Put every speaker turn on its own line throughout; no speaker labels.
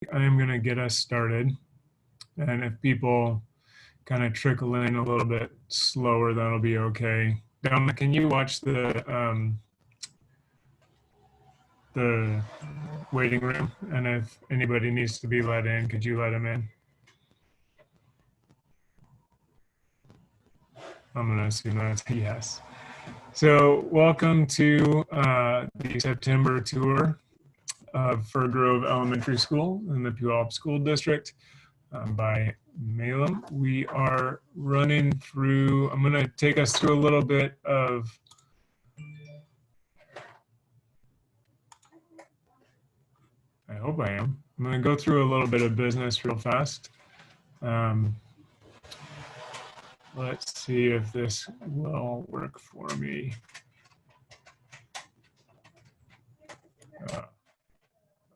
I am going to get us started. And if people kind of trickle in a little bit slower, that'll be okay. Dominic, can you watch the waiting room? And if anybody needs to be let in, could you let them in? I'm going to assume that's a yes. So welcome to the September tour of Firgrove Elementary School in the Puyallup School District by Malum. We are running through, I'm going to take us through a little bit of I hope I am. I'm going to go through a little bit of business real fast. Let's see if this will work for me.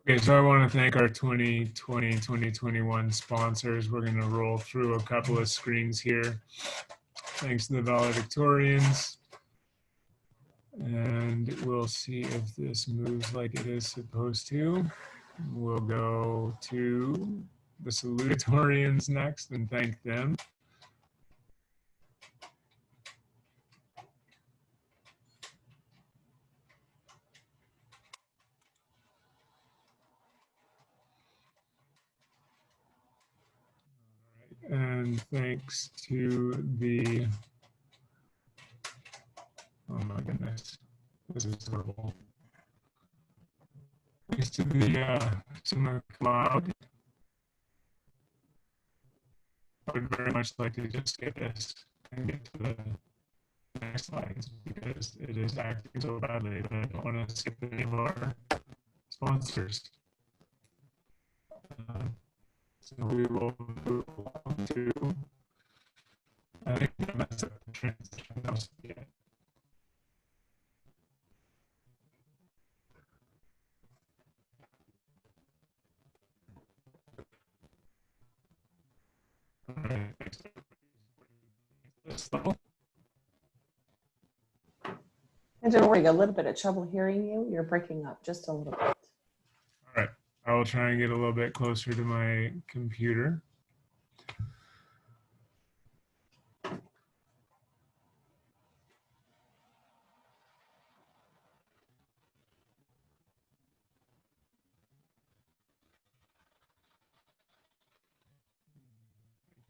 Okay, so I want to thank our 2020-2021 sponsors. We're going to roll through a couple of screens here. Thanks to the valedictorians. And we'll see if this moves like it is supposed to. We'll go to the salutatorians next and thank them. And thanks to the, oh my goodness, this is horrible. Thanks to the summa cloud. I would very much like to just skip this and get to the next slides because it is acting so badly, but I don't want to skip any of our sponsors. So we will move along to, I think I messed up the transition. That was, yeah. All right, this level.
And don't worry, a little bit of trouble hearing you. You're breaking up just a little bit.
All right, I will try and get a little bit closer to my computer.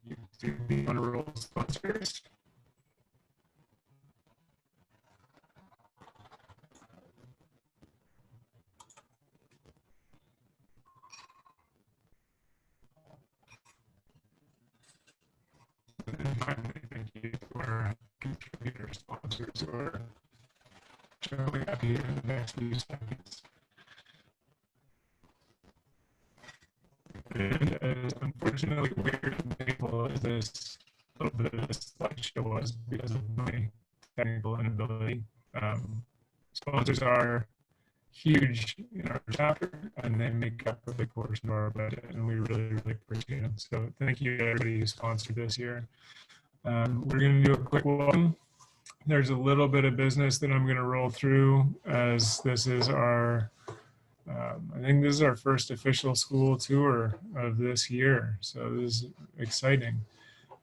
You do the honor roll sponsors. And finally, thank you to our contributor sponsors who are showing up here in the next few seconds. And as unfortunately weird and painful as this little bit of this slideshow was because of my technical inability, sponsors are huge in our chapter and they make up a big portion of our budget, and we really, really appreciate them. So thank you to everybody who sponsored this year. We're going to do a quick welcome. There's a little bit of business that I'm going to roll through as this is our I think this is our first official school tour of this year, so this is exciting.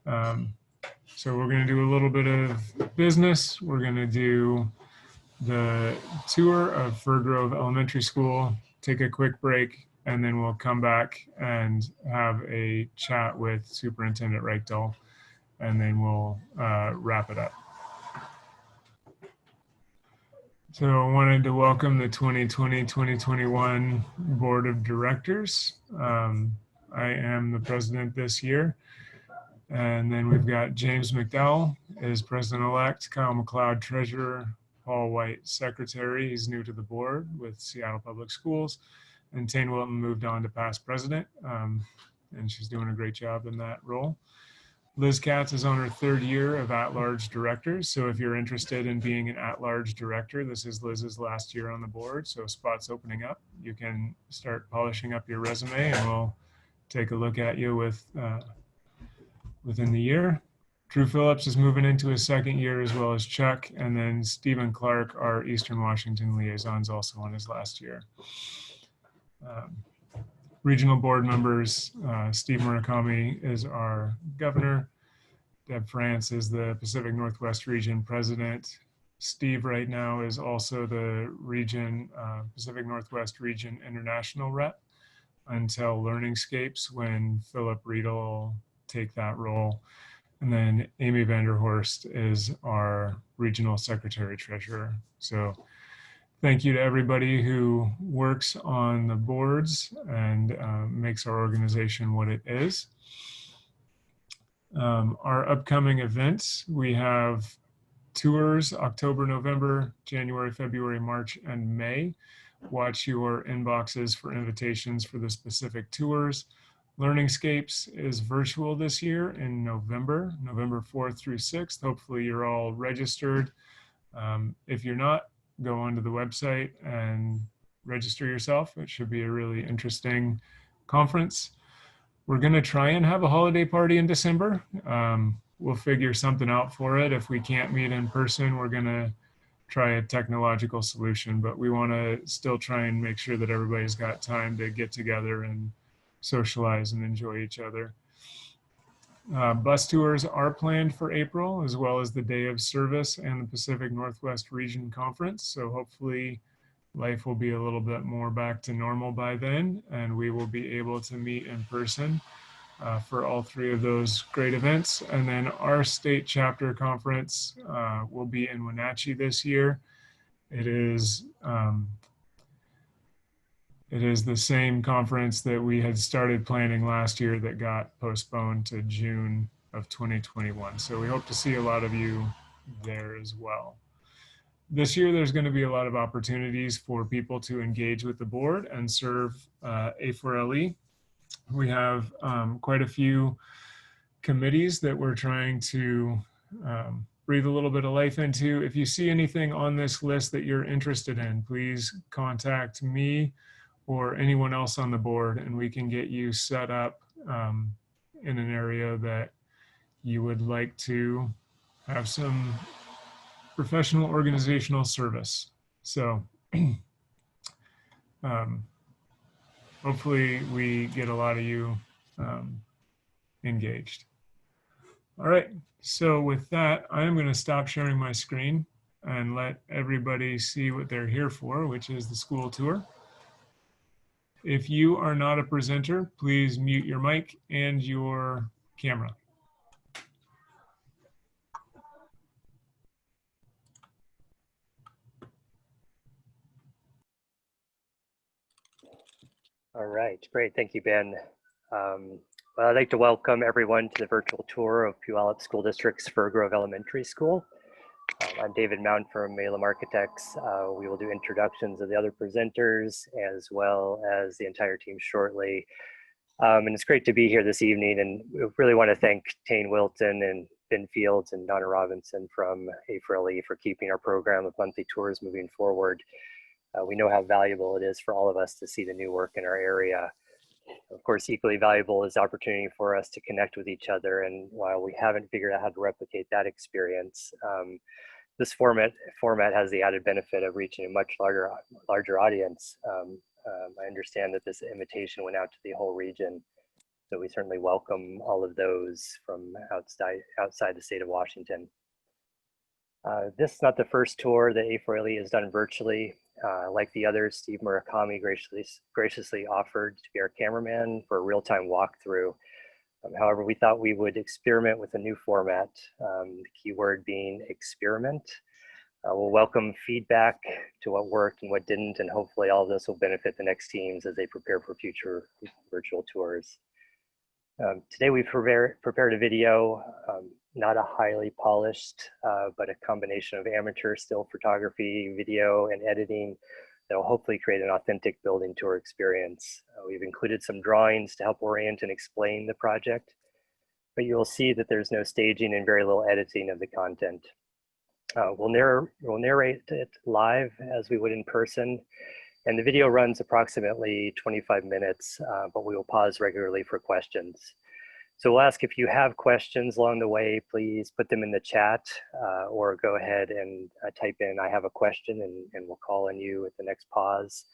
So we're going to do a little bit of business. We're going to do the tour of Firgrove Elementary School, take a quick break, and then we'll come back and have a chat with Superintendent Reichdahl, and then we'll wrap it up. So I wanted to welcome the 2020-2021 Board of Directors. I am the president this year. And then we've got James McDowell as president-elect, Kyle McLeod, treasurer, Paul White, secretary. He's new to the board with Seattle Public Schools. And Tane Wilton moved on to past president, and she's doing a great job in that role. Liz Katz is on her third year of at-large directors. So if you're interested in being an at-large director, this is Liz's last year on the board. So spots opening up. You can start polishing up your resume and we'll take a look at you within the year. Drew Phillips is moving into his second year, as well as Chuck. And then Stephen Clark, our Eastern Washington liaison, is also on his last year. regional board members, Steve Murakami is our governor. Deb France is the Pacific Northwest Region president. Steve right now is also the region, Pacific Northwest Region International rep until Learningscapes, when Philip Riedel will take that role. And then Amy Vanderhorst is our regional secretary treasurer. So thank you to everybody who works on the boards and makes our organization what it is. Our upcoming events, we have tours October, November, January, February, March, and May. Watch your inboxes for invitations for the specific tours. Learningscapes is virtual this year in November 4th through 6th. Hopefully you're all registered. If you're not, go onto the website and register yourself. It should be a really interesting conference. We're going to try and have a holiday party in December. We'll figure something out for it. If we can't meet in person, we're going to try a technological solution, but we want to still try and make sure that everybody's got time to get together and socialize and enjoy each other. Bus tours are planned for April, as well as the Day of Service and the Pacific Northwest Region Conference. So hopefully life will be a little bit more back to normal by then, and we will be able to meet in person for all three of those great events. And then our state chapter conference will be in Wenatchee this year. It is the same conference that we had started planning last year that got postponed to June of 2021. So we hope to see a lot of you there as well. This year, there's going to be a lot of opportunities for people to engage with the board and serve A4LE. We have quite a few committees that we're trying to breathe a little bit of life into. If you see anything on this list that you're interested in, please contact me or anyone else on the board, and we can get you set up in an area that you would like to have some professional organizational service. So hopefully we get a lot of you engaged. All right, so with that, I am going to stop sharing my screen and let everybody see what they're here for, which is the school tour. If you are not a presenter, please mute your mic and your camera.
All right, great. Thank you, Ben. Well, I'd like to welcome everyone to the virtual tour of Puyallup School District's Firgrove Elementary School. I'm David Mount from Malum Architects. We will do introductions of the other presenters as well as the entire team shortly. And it's great to be here this evening, and we really want to thank Tane Wilton and Ben Fields and Donna Robinson from A4LE for keeping our program of monthly tours moving forward. We know how valuable it is for all of us to see the new work in our area. Of course, equally valuable is the opportunity for us to connect with each other. And while we haven't figured out how to replicate that experience, this format has the added benefit of reaching a much larger audience. I understand that this invitation went out to the whole region, so we certainly welcome all of those from outside the state of Washington. This is not the first tour that A4LE has done virtually. Like the others, Steve Murakami graciously offered to be our cameraman for a real-time walkthrough. However, we thought we would experiment with a new format, the key word being experiment. We'll welcome feedback to what worked and what didn't, and hopefully all of this will benefit the next teams as they prepare for future virtual tours. Today we've prepared a video, not a highly polished, but a combination of amateur still photography, video, and editing that will hopefully create an authentic building tour experience. We've included some drawings to help orient and explain the project, but you'll see that there's no staging and very little editing of the content. We'll narrate it live as we would in person, and the video runs approximately 25 minutes, but we will pause regularly for questions. So we'll ask if you have questions along the way, please put them in the chat or go ahead and type in, I have a question, and we'll call on you at the next pause.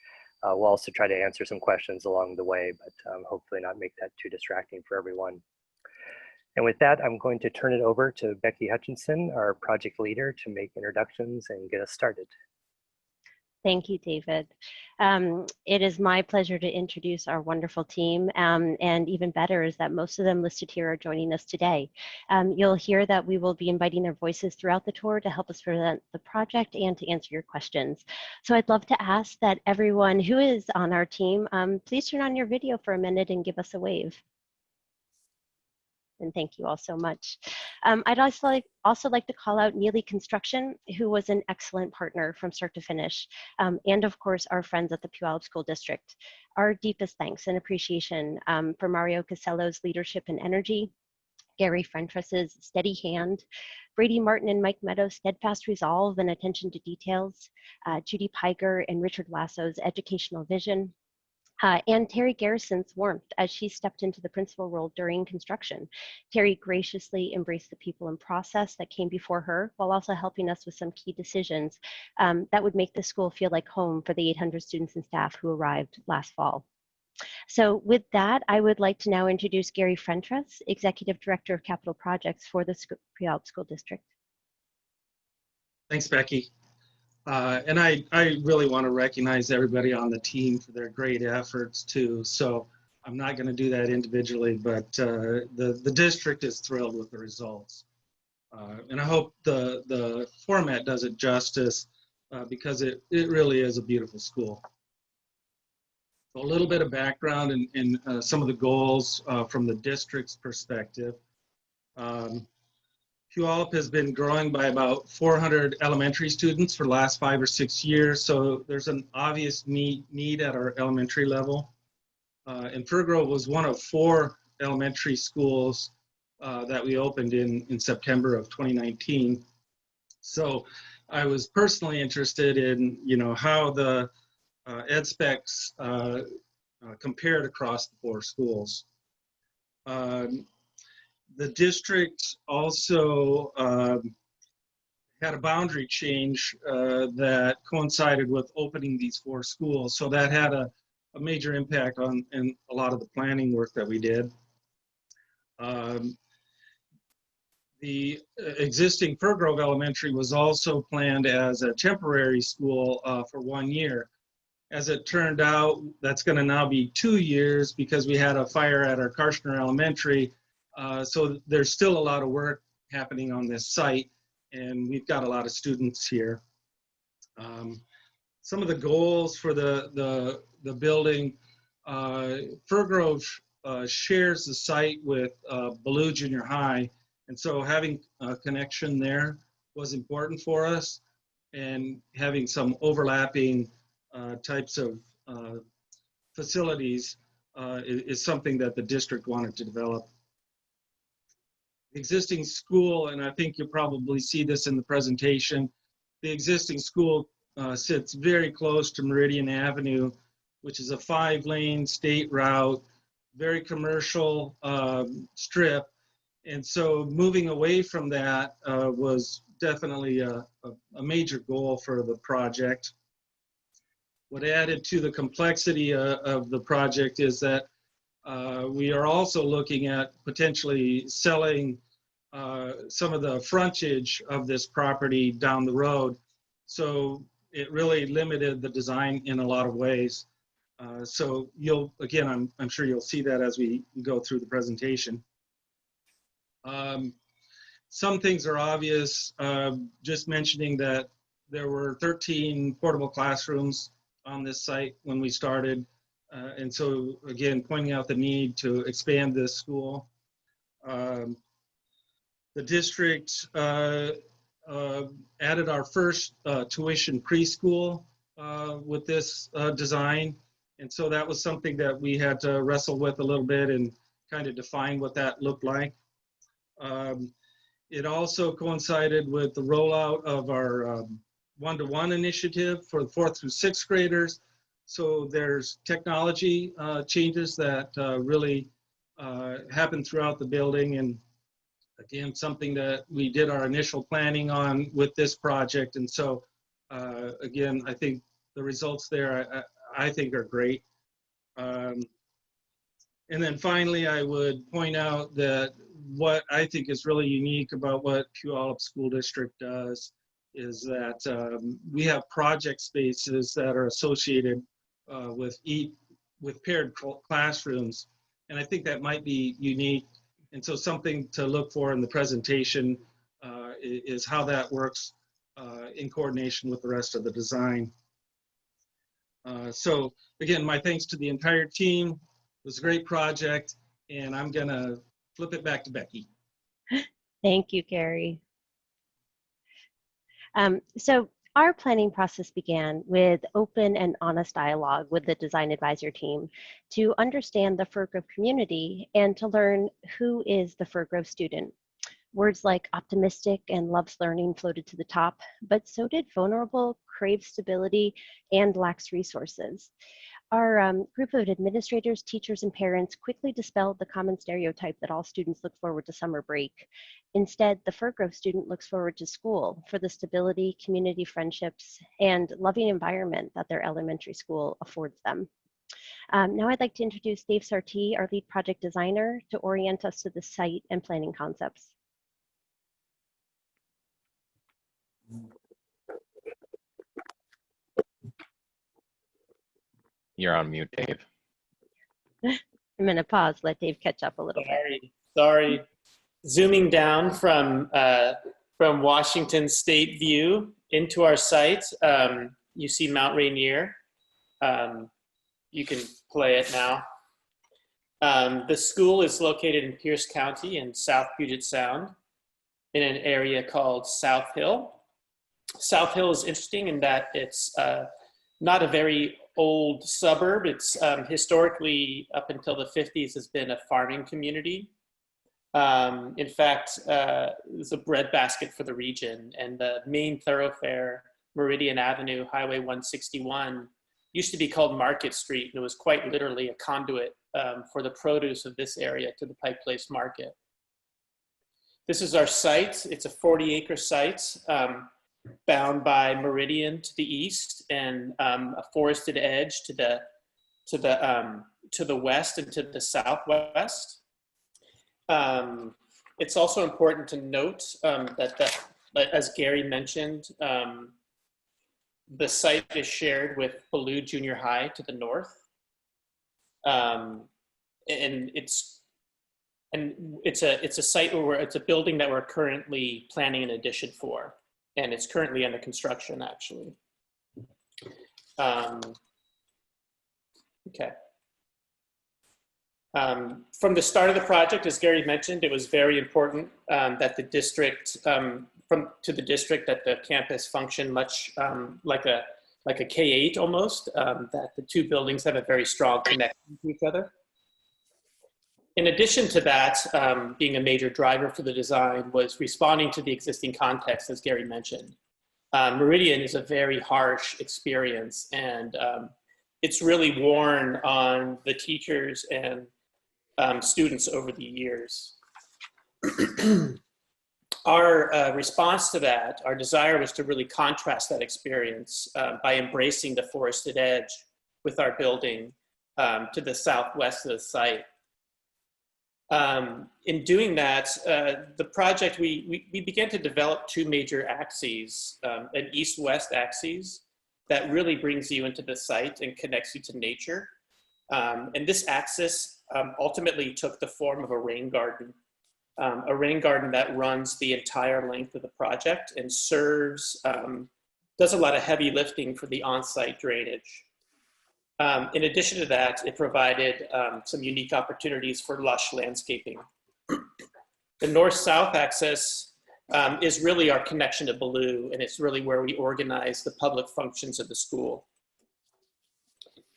We'll also try to answer some questions along the way, but hopefully not make that too distracting for everyone. And with that, I'm going to turn it over to Becky Hutchinson, our project leader, to make introductions and get us started.
Thank you, David. It is my pleasure to introduce our wonderful team, and even better is that most of them listed here are joining us today. You'll hear that we will be inviting their voices throughout the tour to help us present the project and to answer your questions. So I'd love to ask that everyone who is on our team, please turn on your video for a minute and give us a wave. And thank you all so much. I'd also like to call out Neely Construction, who was an excellent partner from start to finish, and of course our friends at the Puyallup School District. Our deepest thanks and appreciation for Mario Casello's leadership and energy, Gary Frentress's steady hand, Brady Martin and Mike Meadows' steadfast resolve and attention to details, Judy Piger and Richard Lasso's educational vision, and Terry Garrison's warmth as she stepped into the principal role during construction. Terry graciously embraced the people and process that came before her, while also helping us with some key decisions that would make the school feel like home for the 800 students and staff who arrived last fall. So with that, I would like to now introduce Gary Frentress, Executive Director of Capital Projects for the Puyallup School District.
Thanks, Becky. And I really want to recognize everybody on the team for their great efforts too. So I'm not going to do that individually, but the district is thrilled with the results. And I hope the format does it justice because it really is a beautiful school. So a little bit of background and some of the goals from the district's perspective. Puyallup has been growing by about 400 elementary students for the last 5 or 6 years, so there's an obvious need at our elementary level. And Firgrove was one of 4 elementary schools that we opened in September of 2019. So I was personally interested in, how the ed specs compared across the 4 schools. The district also had a boundary change that coincided with opening these 4 schools. So that had a major impact on a lot of the planning work that we did. The existing Firgrove Elementary was also planned as a temporary school for 1 year. As it turned out, that's going to now be 2 years because we had a fire at our Karshner Elementary. So there's still a lot of work happening on this site, and we've got a lot of students here. Some of the goals for the building, Firgrove shares the site with Ballou Junior High, and so having a connection there was important for us, and having some overlapping types of facilities is something that the district wanted to develop. Existing school, and I think you'll probably see this in the presentation, the existing school sits very close to Meridian Avenue, which is a 5-lane state route, very commercial strip. And so moving away from that was definitely a major goal for the project. What added to the complexity of the project is that we are also looking at potentially selling some of the frontage of this property down the road. So it really limited the design in a lot of ways. So again, I'm sure you'll see that as we go through the presentation. Some things are obvious, just mentioning that there were 13 portable classrooms on this site when we started. And so again, pointing out the need to expand this school. The district added our first tuition preschool with this design. And so that was something that we had to wrestle with a little bit and kind of define what that looked like. It also coincided with the rollout of our one-to-one initiative for the 4th through 6th graders. So there's technology changes that really happened throughout the building, and again, something that we did our initial planning on with this project. And so again, I think the results there, I think are great. And then finally, I would point out that what I think is really unique about what Puyallup School District does is that we have project spaces that are associated with paired classrooms. And I think that might be unique. And so something to look for in the presentation is how that works in coordination with the rest of the design. So again, my thanks to the entire team. It was a great project, and I'm gonna flip it back to Becky.
Thank you, Gary. So our planning process began with open and honest dialogue with the design advisor team to understand the Firgrove community and to learn who is the Firgrove student. Words like optimistic and loves learning floated to the top, but so did vulnerable, craves stability, and lacks resources. Our group of administrators, teachers, and parents quickly dispelled the common stereotype that all students look forward to summer break. Instead, the Firgrove student looks forward to school for the stability, community friendships, and loving environment that their elementary school affords them. Now I'd like to introduce Dave Sartee, our lead project designer, to orient us to the site and planning concepts.
You're on mute, Dave.
I'm going to pause, let Dave catch up a little bit.
Sorry. Zooming down from Washington State view into our site, you see Mount Rainier. You can play it now. The school is located in Pierce County in South Puget Sound in an area called South Hill. South Hill is interesting in that it's not a very old suburb. It's historically, up until the 50s, has been a farming community. In fact, it's a breadbasket for the region, and the main thoroughfare, Meridian Avenue, Highway 161, used to be called Market Street, and it was quite literally a conduit for the produce of this area to the Pike Place Market. This is our site. It's a 40-acre site bound by Meridian to the east and a forested edge to the west and to the southwest. It's also important to note that as Gary mentioned, the site is shared with Ballou Junior High to the north, and it's a site where it's a building that we're currently planning an addition for, and it's currently under construction actually. Okay. From the start of the project, as Gary mentioned, it was very important that the district, that the campus function much like a K-8 almost, that the two buildings have a very strong connection to each other. In addition to that, being a major driver for the design was responding to the existing context, as Gary mentioned. Meridian is a very harsh experience, and it's really worn on the teachers and students over the years. Our response to that, our desire was to really contrast that experience by embracing the forested edge with our building to the southwest of the site. In doing that, the project, we began to develop two major axes, an east-west axis that really brings you into the site and connects you to nature. And this axis ultimately took the form of a rain garden that runs the entire length of the project and serves, does a lot of heavy lifting for the on-site drainage. In addition to that, it provided some unique opportunities for lush landscaping. The north-south axis is really our connection to Ballou, and it's really where we organize the public functions of the school.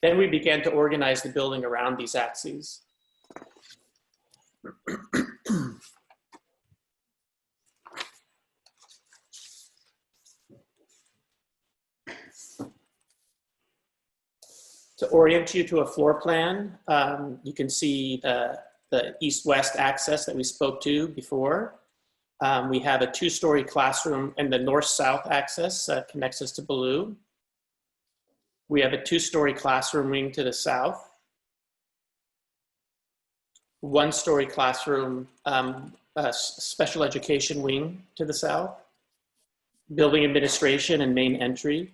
Then we began to organize the building around these axes. To orient you to a floor plan, you can see the east-west axis that we spoke to before. We have a two-story classroom, and the north-south axis connects us to Ballou. We have a 2-story classroom wing to the south, 1-story classroom special education wing to the south, building administration and main entry.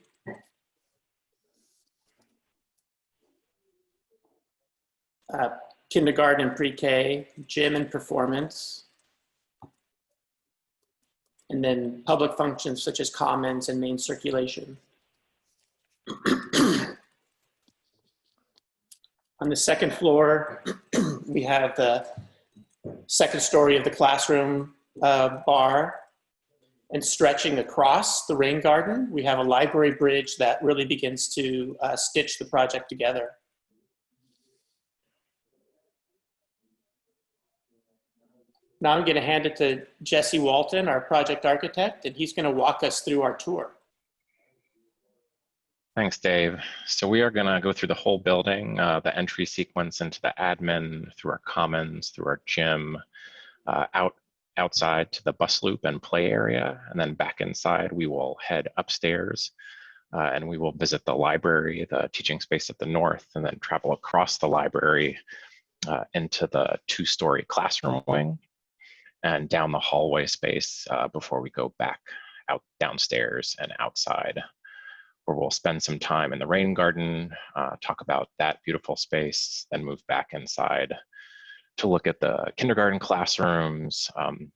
Kindergarten and pre-K, gym and performance, and then public functions such as commons and main circulation. On the second floor, we have the second story of the classroom bar, and stretching across the rain garden, we have a library bridge that really begins to stitch the project together. Now I'm going to hand it to Jesse Walton, our project architect, and he's going to walk us through our tour.
Thanks, Dave. So we are going to go through the whole building, the entry sequence into the admin, through our commons, through our gym, outside to the bus loop and play area, and then back inside we will head upstairs and we will visit the library, the teaching space at the north, and then travel across the library into the 2-story classroom wing and down the hallway space before we go back out downstairs and outside, where we'll spend some time in the rain garden, talk about that beautiful space, then move back inside to look at the kindergarten classrooms,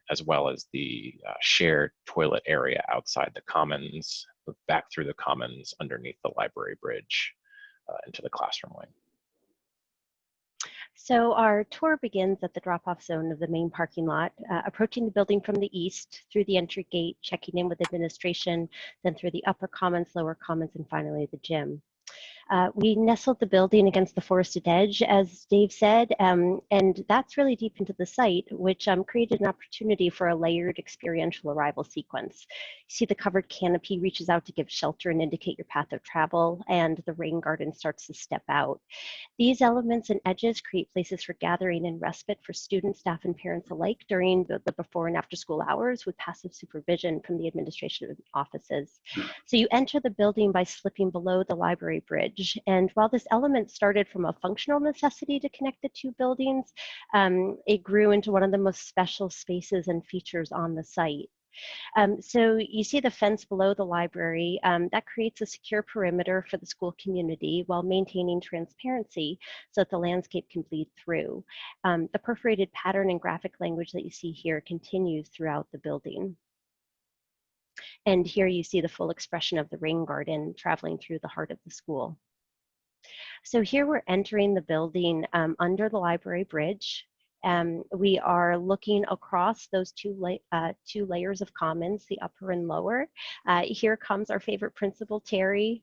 as well as the shared toilet area outside the commons, move back through the commons underneath the library bridge into the classroom wing.
So our tour begins at the drop-off zone of the main parking lot, approaching the building from the east through the entry gate, checking in with administration, then through the upper commons, lower commons, and finally the gym. We nestled the building against the forested edge, as Dave said, and that's really deep into the site, which created an opportunity for a layered experiential arrival sequence. You see the covered canopy reaches out to give shelter and indicate your path of travel, and the rain garden starts to step out. These elements and edges create places for gathering and respite for students, staff, and parents alike during the before and after school hours with passive supervision from the administration offices. So you enter the building by slipping below the library bridge. And while this element started from a functional necessity to connect the two buildings, it grew into one of the most special spaces and features on the site. So you see the fence below the library, that creates a secure perimeter for the school community while maintaining transparency so that the landscape can bleed through. The perforated pattern and graphic language that you see here continues throughout the building. And here you see the full expression of the rain garden traveling through the heart of the school. So here we're entering the building under the library bridge. We are looking across those two layers of commons, the upper and lower. Here comes our favorite principal, Terry.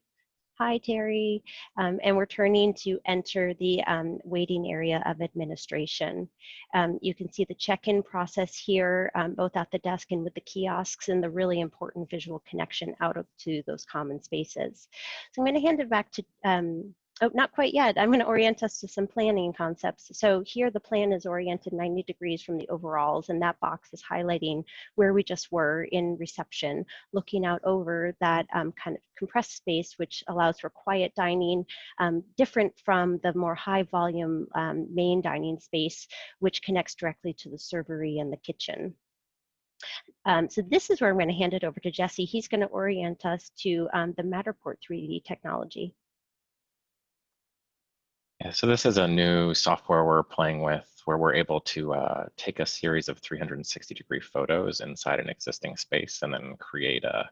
Hi, Terry. And we're turning to enter the waiting area of administration. You can see the check-in process here, both at the desk and with the kiosks, and the really important visual connection out to those common spaces. So I'm going to hand it back to oh, not quite yet. I'm going to orient us to some planning concepts. So here the plan is oriented 90 degrees from the overalls, and that box is highlighting where we just were in reception, looking out over that kind of compressed space, which allows for quiet dining, different from the more high volume main dining space, which connects directly to the servery and the kitchen. So this is where I'm going to hand it over to Jesse. He's going to orient us to the Matterport 3D technology.
Yeah, so this is a new software we're playing with where we're able to take a series of 360-degree photos inside an existing space and then create a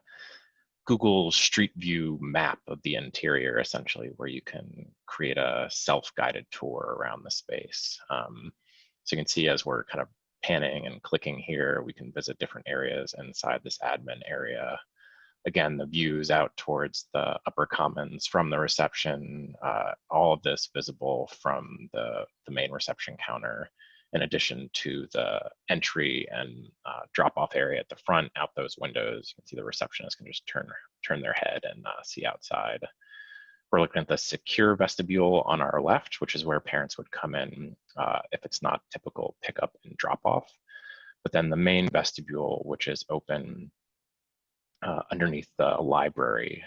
Google Street View map of the interior, essentially, where you can create a self-guided tour around the space. So you can see as we're kind of panning and clicking here, we can visit different areas inside this admin area. Again, the views out towards the upper commons from the reception, all of this visible from the main reception counter, in addition to the entry and drop-off area at the front. Out those windows, you can see the receptionist can just turn their head and see outside. We're looking at the secure vestibule on our left, which is where parents would come in if it's not typical pickup and drop-off. But then the main vestibule, which is open underneath the library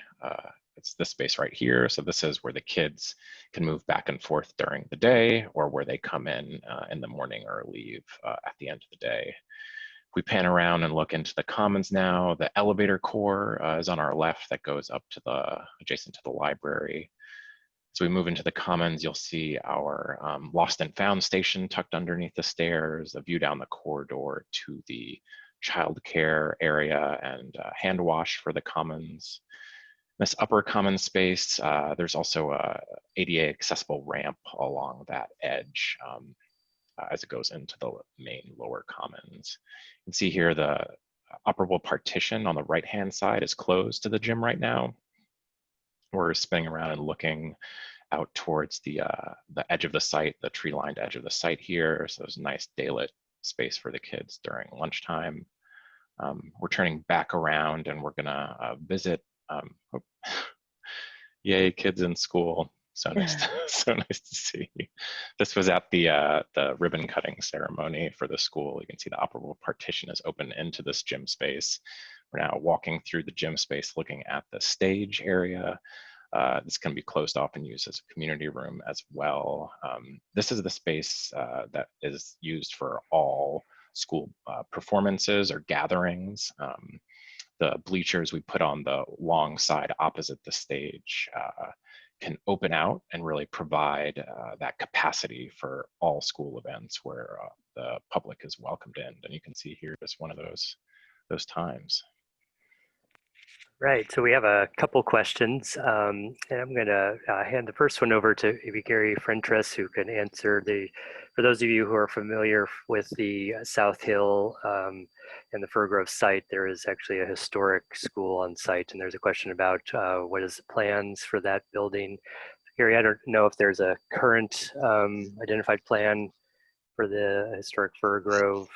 it's this space right here. So this is where the kids can move back and forth during the day, or where they come in the morning or leave at the end of the day. If we pan around and look into the commons now, the elevator core is on our left that goes up to adjacent to the library. So we move into the commons, you'll see our lost and found station tucked underneath the stairs, a view down the corridor to the childcare area and hand wash for the commons. This upper common space, there's also a ADA accessible ramp along that edge as it goes into the main lower commons. You can see here the operable partition on the right-hand side is closed to the gym right now. We're spinning around and looking out towards the edge of the site, the tree-lined edge of the site here. So there's a nice daylit space for the kids during lunchtime. We're turning back around and we're gonna visit. Yay, kids in school! So nice, so nice to see. This was at the ribbon cutting ceremony for the school. You can see the operable partition is open into this gym space. We're now walking through the gym space, looking at the stage area. This can be closed off and used as a community room as well. This is the space that is used for all school performances or gatherings. The bleachers we put on the long side opposite the stage can open out and really provide that capacity for all school events where the public is welcomed in. And you can see here just one of those times.
Right, so we have a couple questions, and I'm going to hand the first one over to maybe Gary Frentress, who can answer for those of you who are familiar with the South Hill and the Firgrove site, there is actually a historic school on site, and there's a question about what is the plans for that building. Gary, I don't know if there's a current identified plan for the historic Firgrove.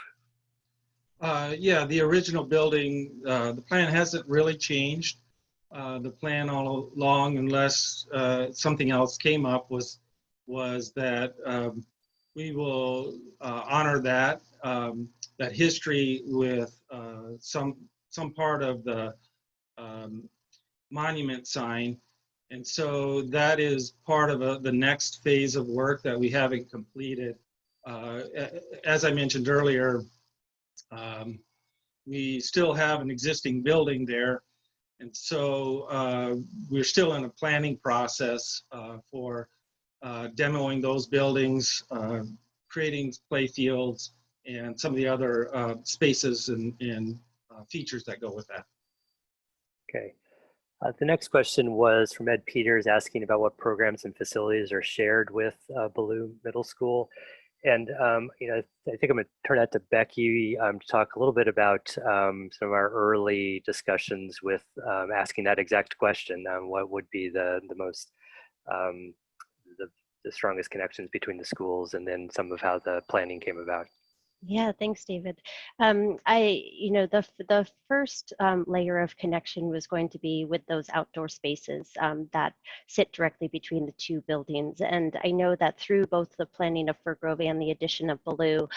Yeah, the original building, the plan hasn't really changed. The plan all along, unless something else came up, was that we will honor that history with some part of the monument sign. And so that is part of the next phase of work that we haven't completed. As I mentioned earlier, we still have an existing building there, and so we're still in a planning process for demoing those buildings, creating play fields, and some of the other spaces and features that go with that.
Okay. The next question was from Ed Peters, asking about what programs and facilities are shared with Ballou Middle School. And you know, I think I'm going to turn that to Becky to talk a little bit about some of our early discussions with asking that exact question. What would be the most the strongest connections between the schools, and then some of how the planning came about.
Yeah, thanks, David. The first layer of connection was going to be with those outdoor spaces that sit directly between the two buildings. And I know that through both the planning of Firgrove and the addition of Ballou,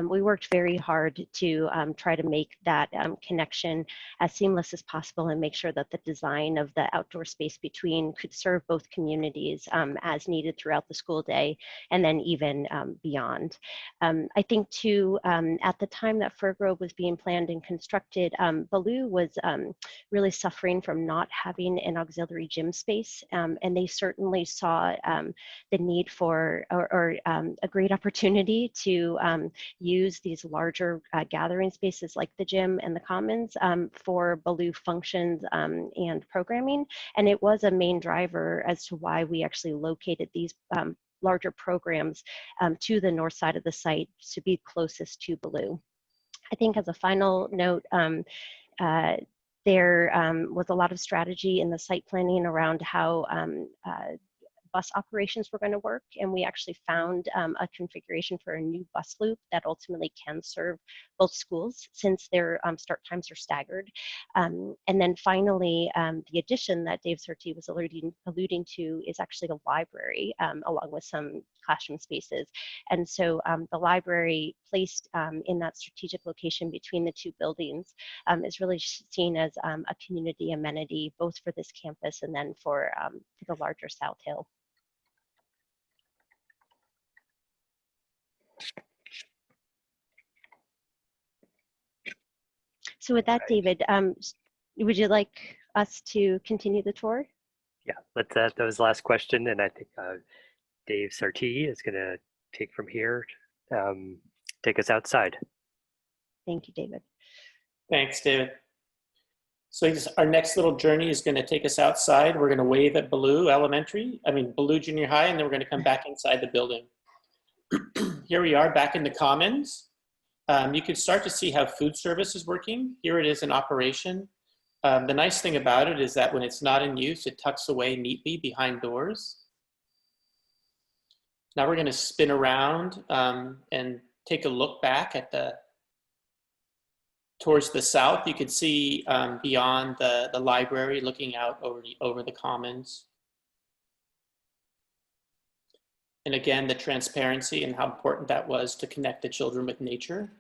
we worked very hard to try to make that connection as seamless as possible and make sure that the design of the outdoor space between could serve both communities as needed throughout the school day, and then even beyond. I think too, at the time that Firgrove was being planned and constructed, Ballou was really suffering from not having an auxiliary gym space, and they certainly saw the need for, or a great opportunity to use these larger gathering spaces like the gym and the commons for Ballou functions and programming. And it was a main driver as to why we actually located these larger programs to the north side of the site to be closest to Ballou. I think as a final note, there was a lot of strategy in the site planning around how bus operations were going to work, and we actually found a configuration for a new bus loop that ultimately can serve both schools since their start times are staggered. And then finally, the addition that Dave Surtees was alluding to is actually the library, along with some classroom spaces. And so the library placed in that strategic location between the two buildings is really seen as a community amenity, both for this campus and then for the larger South Hill. So with that, David, would you like us to continue the tour?
Yeah, let's that was the last question, and I think Dave Surtees is going to take from here, take us outside.
Thank you, David.
Thanks, David. So our next little journey is going to take us outside. We're going to wave at Ballou Junior High, and then we're going to come back inside the building. Here we are back in the Commons. You can start to see how food service is working. Here it is in operation. The nice thing about it is that when it's not in use, it tucks away neatly behind doors. Now we're going to spin around and take a look back at towards the south. You can see beyond the library, looking out over the Commons. And again, the transparency and how important that was to connect the children with nature.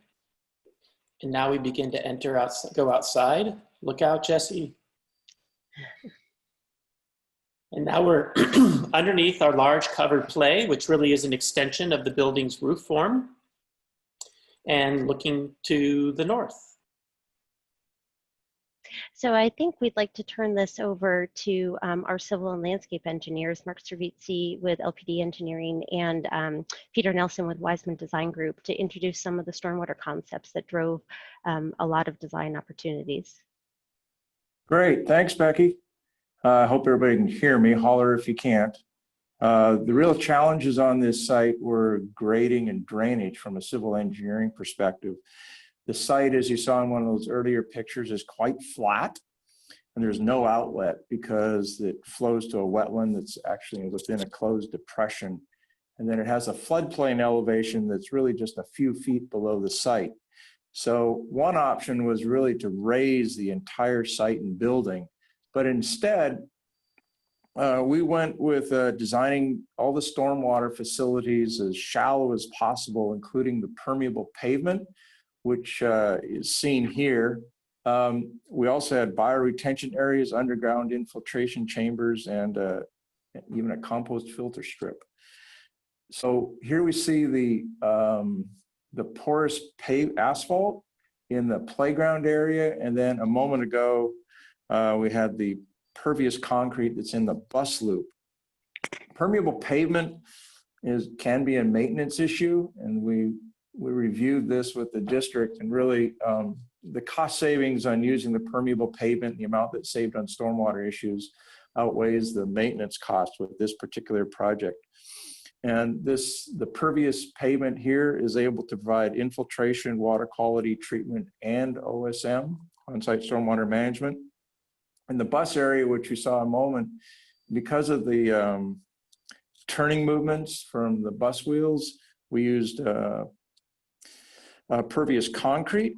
And now we begin to go outside. Look out, Jesse. And now we're underneath our large covered play, which really is an extension of the building's roof form, and looking to the north.
So I think we'd like to turn this over to our civil and landscape engineers, Mark Servizzi with LPD Engineering and Peter Nelson with Wiseman Design Group, to introduce some of the stormwater concepts that drove a lot of design opportunities.
Great, thanks, Becky. I hope everybody can hear me. Holler if you can't. The real challenges on this site were grading and drainage from a civil engineering perspective. The site, as you saw in one of those earlier pictures, is quite flat, and there's no outlet because it flows to a wetland that's actually within a closed depression. And then it has a floodplain elevation that's really just a few feet below the site. So one option was really to raise the entire site and building, but instead, we went with designing all the stormwater facilities as shallow as possible, including the permeable pavement, which is seen here. We also had bioretention areas, underground infiltration chambers, and even a compost filter strip. So here we see the porous paved asphalt in the playground area, and then a moment ago, we had the pervious concrete that's in the bus loop. Permeable pavement can be a maintenance issue, and we reviewed this with the district, and really the cost savings on using the permeable pavement, the amount that's saved on stormwater issues, outweighs the maintenance cost with this particular project. And the pervious pavement here is able to provide infiltration, water quality treatment, and OSM, on-site stormwater management. In the bus area, which we saw a moment, because of the turning movements from the bus wheels, we used pervious concrete.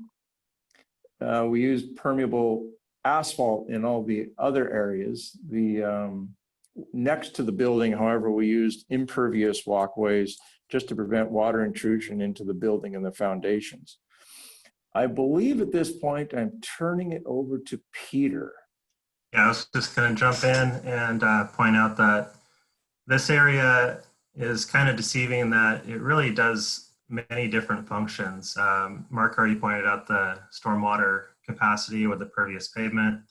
We used permeable asphalt in all the other areas. Next to the building, however, we used impervious walkways just to prevent water intrusion into the building and the foundations. I believe at this point, I'm turning it over to Peter.
Yeah, I was just going to jump in and point out that this area is kind of deceiving in that it really does many different functions. Mark already pointed out the stormwater capacity with the pervious pavement.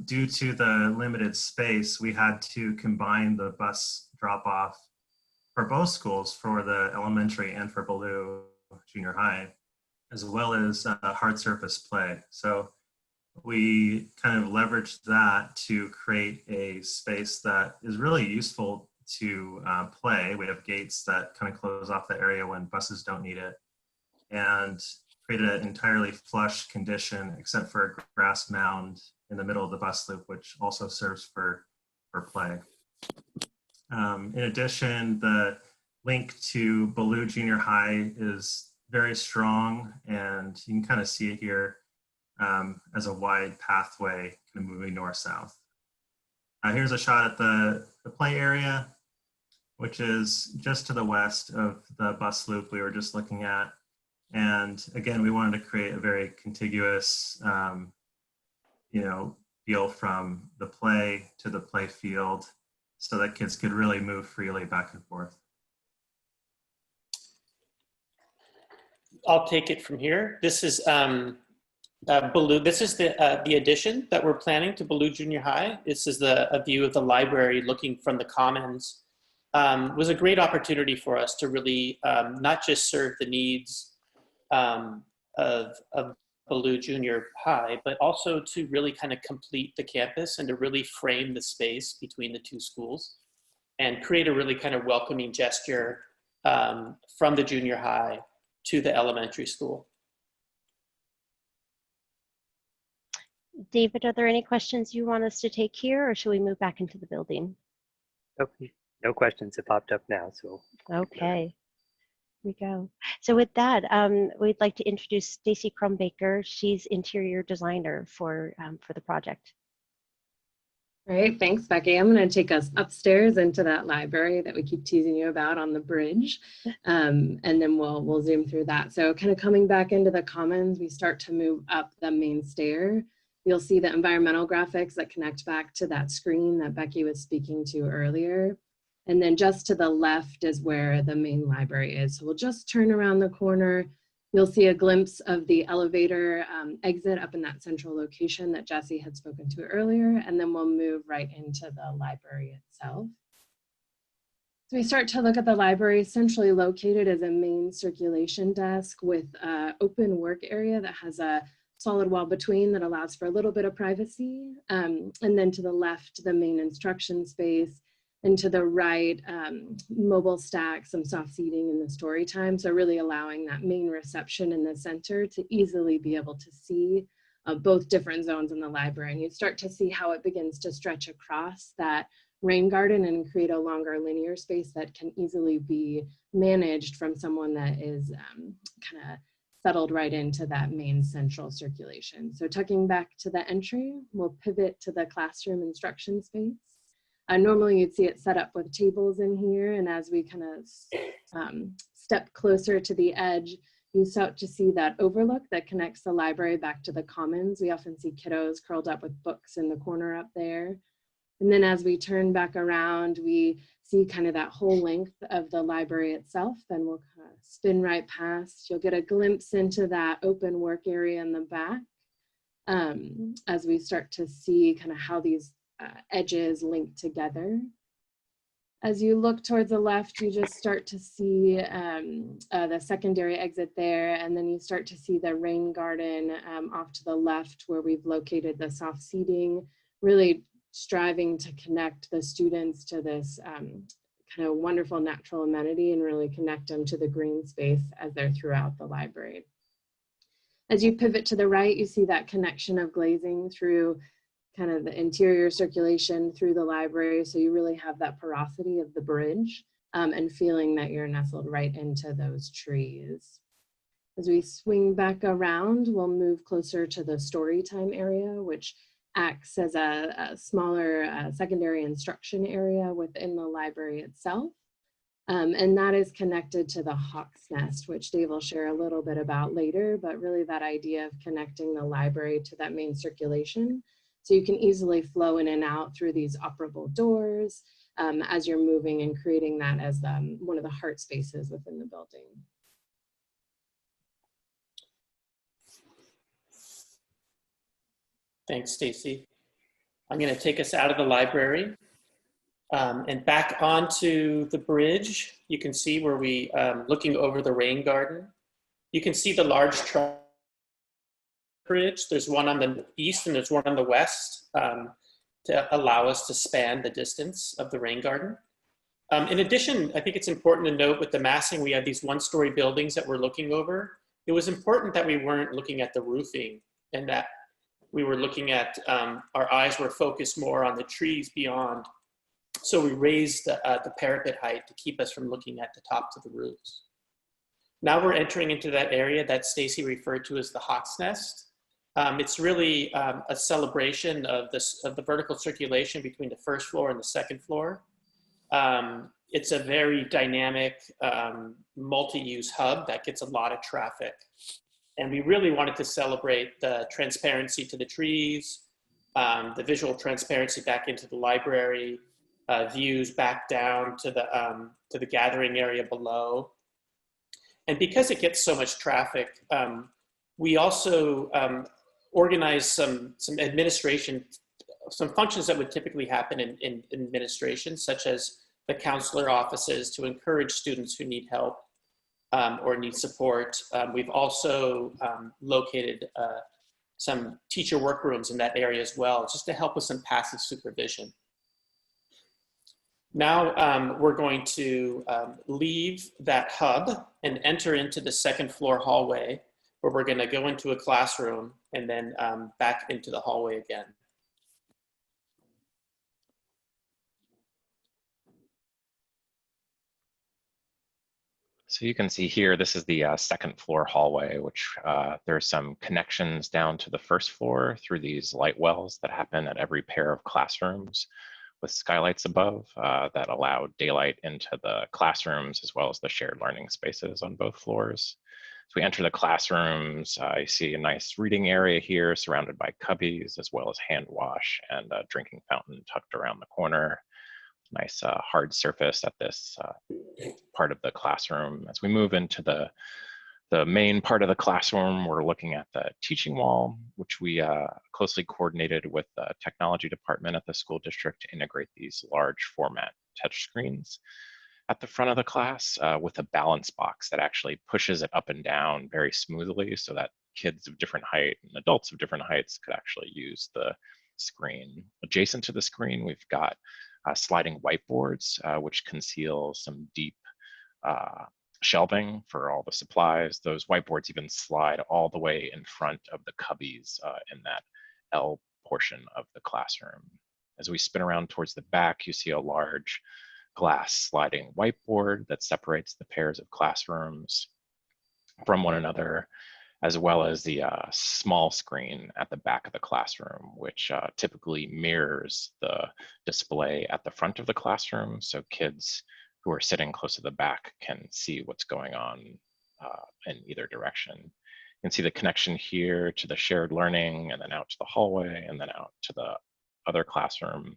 Due to the limited space, we had to combine the bus drop-off for both schools, for the elementary and for Ballou Junior High, as well as hard surface play. So we kind of leveraged that to create a space that is really useful to play. We have gates that kind of close off the area when buses don't need it, and created an entirely flush condition except for a grass mound in the middle of the bus loop, which also serves for play.
In addition, the link to Ballou Junior High is very strong, and you can kind of see it here as a wide pathway kind of moving north-south. Here's a shot at the play area, which is just to the west of the bus loop we were just looking at. And again, we wanted to create a very contiguous, feel from the play to the play field so that kids could really move freely back and forth.
I'll take it from here. This is Ballou. This is the addition that we're planning to Ballou Junior High. This is a view of the library looking from the commons. Was a great opportunity for us to really not just serve the needs of Ballou Junior High, but also to really kind of complete the campus and to really frame the space between the two schools and create a really kind of welcoming gesture from the junior high to the elementary school.
David, are there any questions you want us to take here, or should we move back into the building?
Okay. No questions have popped up now, so.
Okay, here we go. So with that, we'd like to introduce Stacy Crumbaker. She's interior designer for the project.
Great, thanks, Becky. I'm going to take us upstairs into that library that we keep teasing you about on the bridge, and then we'll zoom through that. So kind of coming back into the commons, we start to move up the main stair. You'll see the environmental graphics that connect back to that screen that Becky was speaking to earlier. And then just to the left is where the main library is. So we'll just turn around the corner. You'll see a glimpse of the elevator exit up in that central location that Jesse had spoken to earlier. And then we'll move right into the library itself. So we start to look at the library, centrally located as a main circulation desk with an open work area that has a solid wall between that allows for a little bit of privacy. And then to the left, the main instruction space. And to the right, mobile stack, some soft seating in the story time. So really allowing that main reception in the center to easily be able to see both different zones in the library. And you start to see how it begins to stretch across that rain garden and create a longer linear space that can easily be managed from someone that is kind of settled right into that main central circulation. So tucking back to the entry, we'll pivot to the classroom instruction space. Normally you'd see it set up with tables in here, and as we kind of step closer to the edge, you start to see that overlook that connects the library back to the commons. We often see kiddos curled up with books in the corner up there. And then as we turn back around, we see kind of that whole length of the library itself, and we'll kind of spin right past. You'll get a glimpse into that open work area in the back as we start to see kind of how these edges linked together. As you look towards the left, you just start to see the secondary exit there, and then you start to see the rain garden off to the left where we've located the soft seating, really striving to connect the students to this kind of wonderful natural amenity and really connect them to the green space as they're throughout the library. As you pivot to the right, you see that connection of glazing through kind of the interior circulation through the library. So you really have that porosity of the bridge and feeling that you're nestled right into those trees. As we swing back around, we'll move closer to the story time area, which acts as a smaller secondary instruction area within the library itself. And that is connected to the hawk's nest, which Dave will share a little bit about later, but really that idea of connecting the library to that main circulation. So you can easily flow in and out through these operable doors as you're moving and creating that as one of the heart spaces within the building.
Thanks, Stacy. I'm going to take us out of the library and back onto the bridge. You can see where we, looking over the rain garden, you can see the large truck bridge. There's one on the east and there's one on the west to allow us to span the distance of the rain garden. In addition, I think it's important to note with the massing, we have these one-story buildings that we're looking over. It was important that we weren't looking at the roofing and that we were looking at, our eyes were focused more on the trees beyond So we raised the parapet height to keep us from looking at the tops of the roofs. Now we're entering into that area that Stacy referred to as the Hawk's Nest. It's really a celebration of the vertical circulation between the first floor and the second floor. It's a very dynamic multi-use hub that gets a lot of traffic. And we really wanted to celebrate the transparency to the trees, the visual transparency back into the library, views back down to the gathering area below. And because it gets so much traffic, we also organize some administration, some functions that would typically happen in administration, such as the counselor offices to encourage students who need help or need support. We've also located some teacher workrooms in that area as well, just to help with some passive supervision. Now we're going to leave that hub and enter into the second floor hallway, where we're going to go into a classroom and then back into the hallway again.
So you can see here, this is the second floor hallway, which there's some connections down to the first floor through these light wells that happen at every pair of classrooms with skylights above that allow daylight into the classrooms as well as the shared learning spaces on both floors. So we enter the classrooms, you see a nice reading area here surrounded by cubbies as well as hand wash and a drinking fountain tucked around the corner. Nice hard surface at this part of the classroom. As we move into the main part of the classroom, we're looking at the teaching wall, which we closely coordinated with the technology department at the school district to integrate these large format touchscreens at the front of the class with a balance box that actually pushes it up and down very smoothly so that kids of different height and adults of different heights could actually use the screen. Adjacent to the screen, we've got sliding whiteboards, which conceal some deep shelving for all the supplies. Those whiteboards even slide all the way in front of the cubbies in that L portion of the classroom. As we spin around towards the back, you see a large glass sliding whiteboard that separates the pairs of classrooms from one another, as well as the small screen at the back of the classroom, which typically mirrors the display at the front of the classroom, so kids who are sitting close to the back can see what's going on in either direction. You can see the connection here to the shared learning, and then out to the hallway, and then out to the other classroom.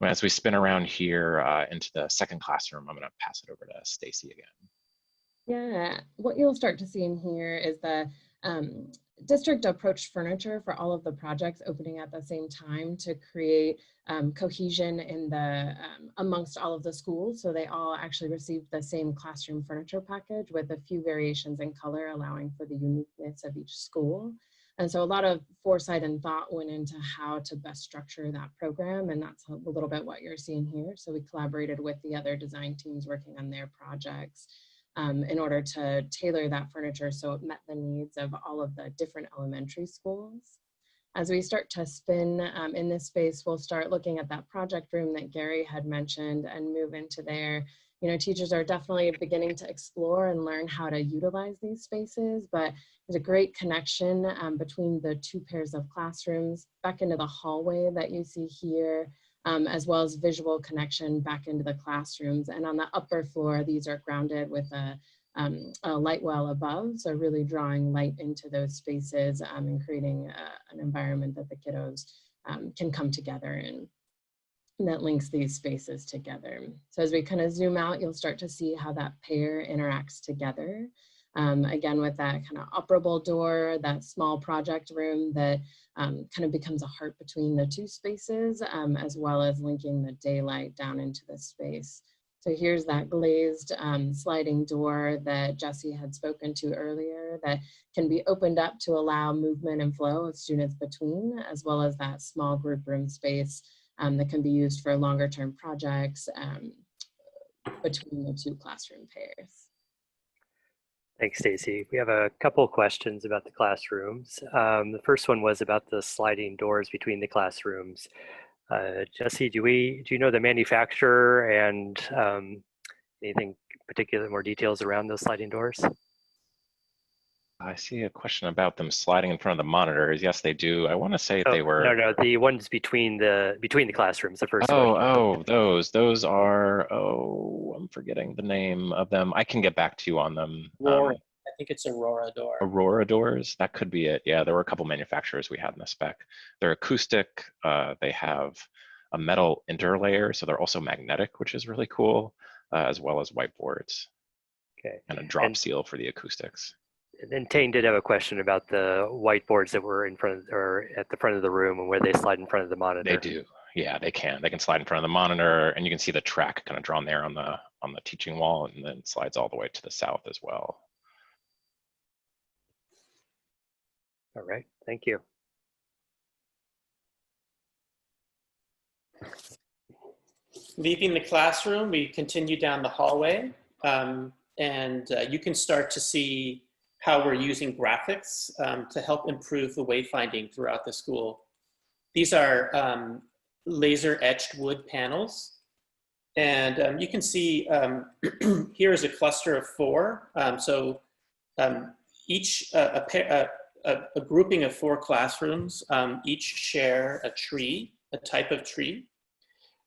As we spin around here into the second classroom, I'm gonna pass it over to Stacy again.
Yeah, what you'll start to see in here is the district approached furniture for all of the projects opening at the same time to create cohesion in the amongst all of the schools. So they all actually received the same classroom furniture package with a few variations in color, allowing for the uniqueness of each school. And so a lot of foresight and thought went into how to best structure that program. And that's a little bit what you're seeing here. So we collaborated with the other design teams working on their projects in order to tailor that furniture so it met the needs of all of the different elementary schools. As we start to spin in this space, we'll start looking at that project room that Gary had mentioned and move into there. You know, teachers are definitely beginning to explore and learn how to utilize these spaces, but there's a great connection between the two pairs of classrooms back into the hallway that you see here, as well as visual connection back into the classrooms. And on the upper floor, these are grounded with a light well above, so really drawing light into those spaces and creating an environment that the kiddos can come together in. And that links these spaces together. So as we kind of zoom out, you'll start to see how that pair interacts together. Again, with that kind of operable door, that small project room that kind of becomes a heart between the two spaces, as well as linking the daylight down into the space. So here's that glazed sliding door that Jesse had spoken to earlier that can be opened up to allow movement and flow of students between, as well as that small group room space that can be used for longer term projects between the two classroom pairs.
Thanks, Stacy. We have a couple of questions about the classrooms. The first one was about the sliding doors between the classrooms. Jesse, do you know the manufacturer and anything particular, more details around those sliding doors?
I see a question about them sliding in front of the monitors. Yes, they do. I want to say they were.
No, the ones between the classrooms. The first one.
Oh, those are. Oh, I'm forgetting the name of them. I can get back to you on them.
Aurora. I think it's Aurora door.
Aurora doors. That could be it. Yeah, there were a couple manufacturers we had in the spec. They're acoustic. They have a metal interlayer, so they're also magnetic, which is really cool, as well as whiteboards.
Okay.
And a drop seal for the acoustics.
And then Tane did have a question about the whiteboards that were in front of, or at the front of the room, and where they slide in front of the monitor.
They do. Yeah, they can. They can slide in front of the monitor, and you can see the track kind of drawn there on the teaching wall, and then it slides all the way to the south as well.
All right, thank you.
Leaving the classroom, we continue down the hallway, and you can start to see how we're using graphics to help improve the wayfinding throughout the school. These are laser etched wood panels. And you can see here is a cluster of 4. Each, a grouping of 4 classrooms, each share a tree, a type of tree.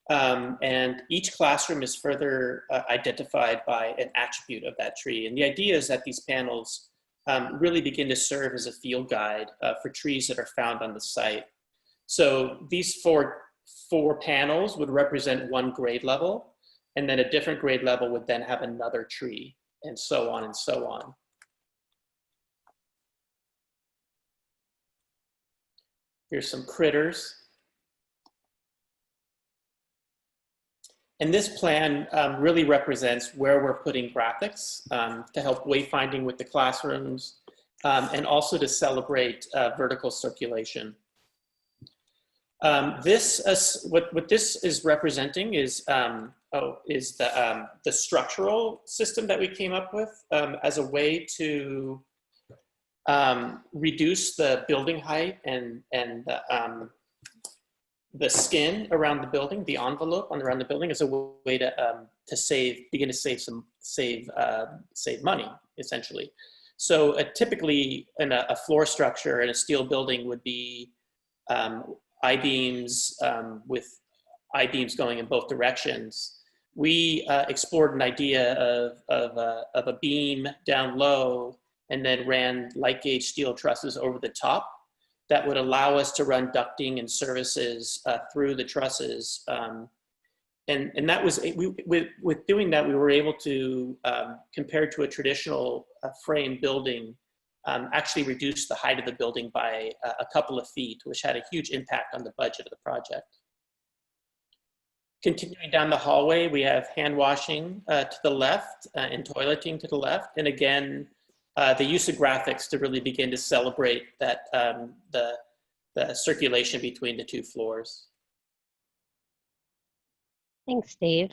And each classroom is further identified by an attribute of that tree. And the idea is that these panels really begin to serve as a field guide for trees that are found on the site. So these four panels would represent one grade level, and then a different grade level would then have another tree, and so on and so on. Here's some critters. And this plan really represents where we're putting graphics to help wayfinding with the classrooms and also to celebrate vertical circulation. What this is representing is the structural system that we came up with as a way to reduce the building height and the skin around the building, the envelope around the building, is a way to begin to save money, essentially. So typically in a floor structure in a steel building would be I-beams with I-beams going in both directions. We explored an idea of a beam down low and then ran light gauge steel trusses over the top that would allow us to run ducting and services through the trusses. And that was, with doing that, we were able to, compared to a traditional frame building, actually reduce the height of the building by a couple of feet, which had a huge impact on the budget of the project. Continuing down the hallway, we have hand washing to the left and toileting to the left. And again, the use of graphics to really begin to celebrate that the circulation between the 2 floors.
Thanks, Dave.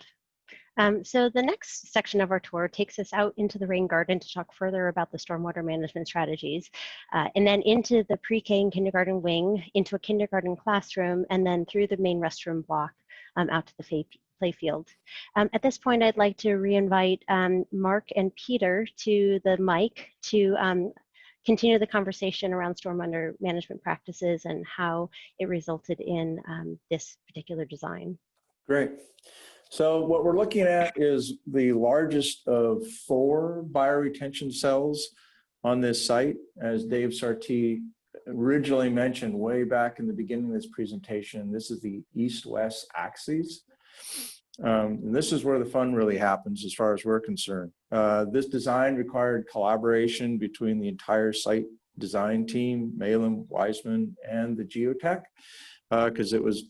So the next section of our tour takes us out into the rain garden to talk further about the stormwater management strategies, and then into the pre-K and kindergarten wing, into a kindergarten classroom, and then through the main restroom block out to the playfield. At this point, I'd like to re-invite Mark and Peter to the mic to continue the conversation around stormwater management practices and how it resulted in this particular design.
Great. So what we're looking at is the largest of 4 bioretention cells on this site. As Dave Sartee originally mentioned way back in the beginning of this presentation, this is the east-west axes. And this is where the fun really happens as far as we're concerned. This design required collaboration between the entire site design team, Malin, Wiseman, and the geotech, because it was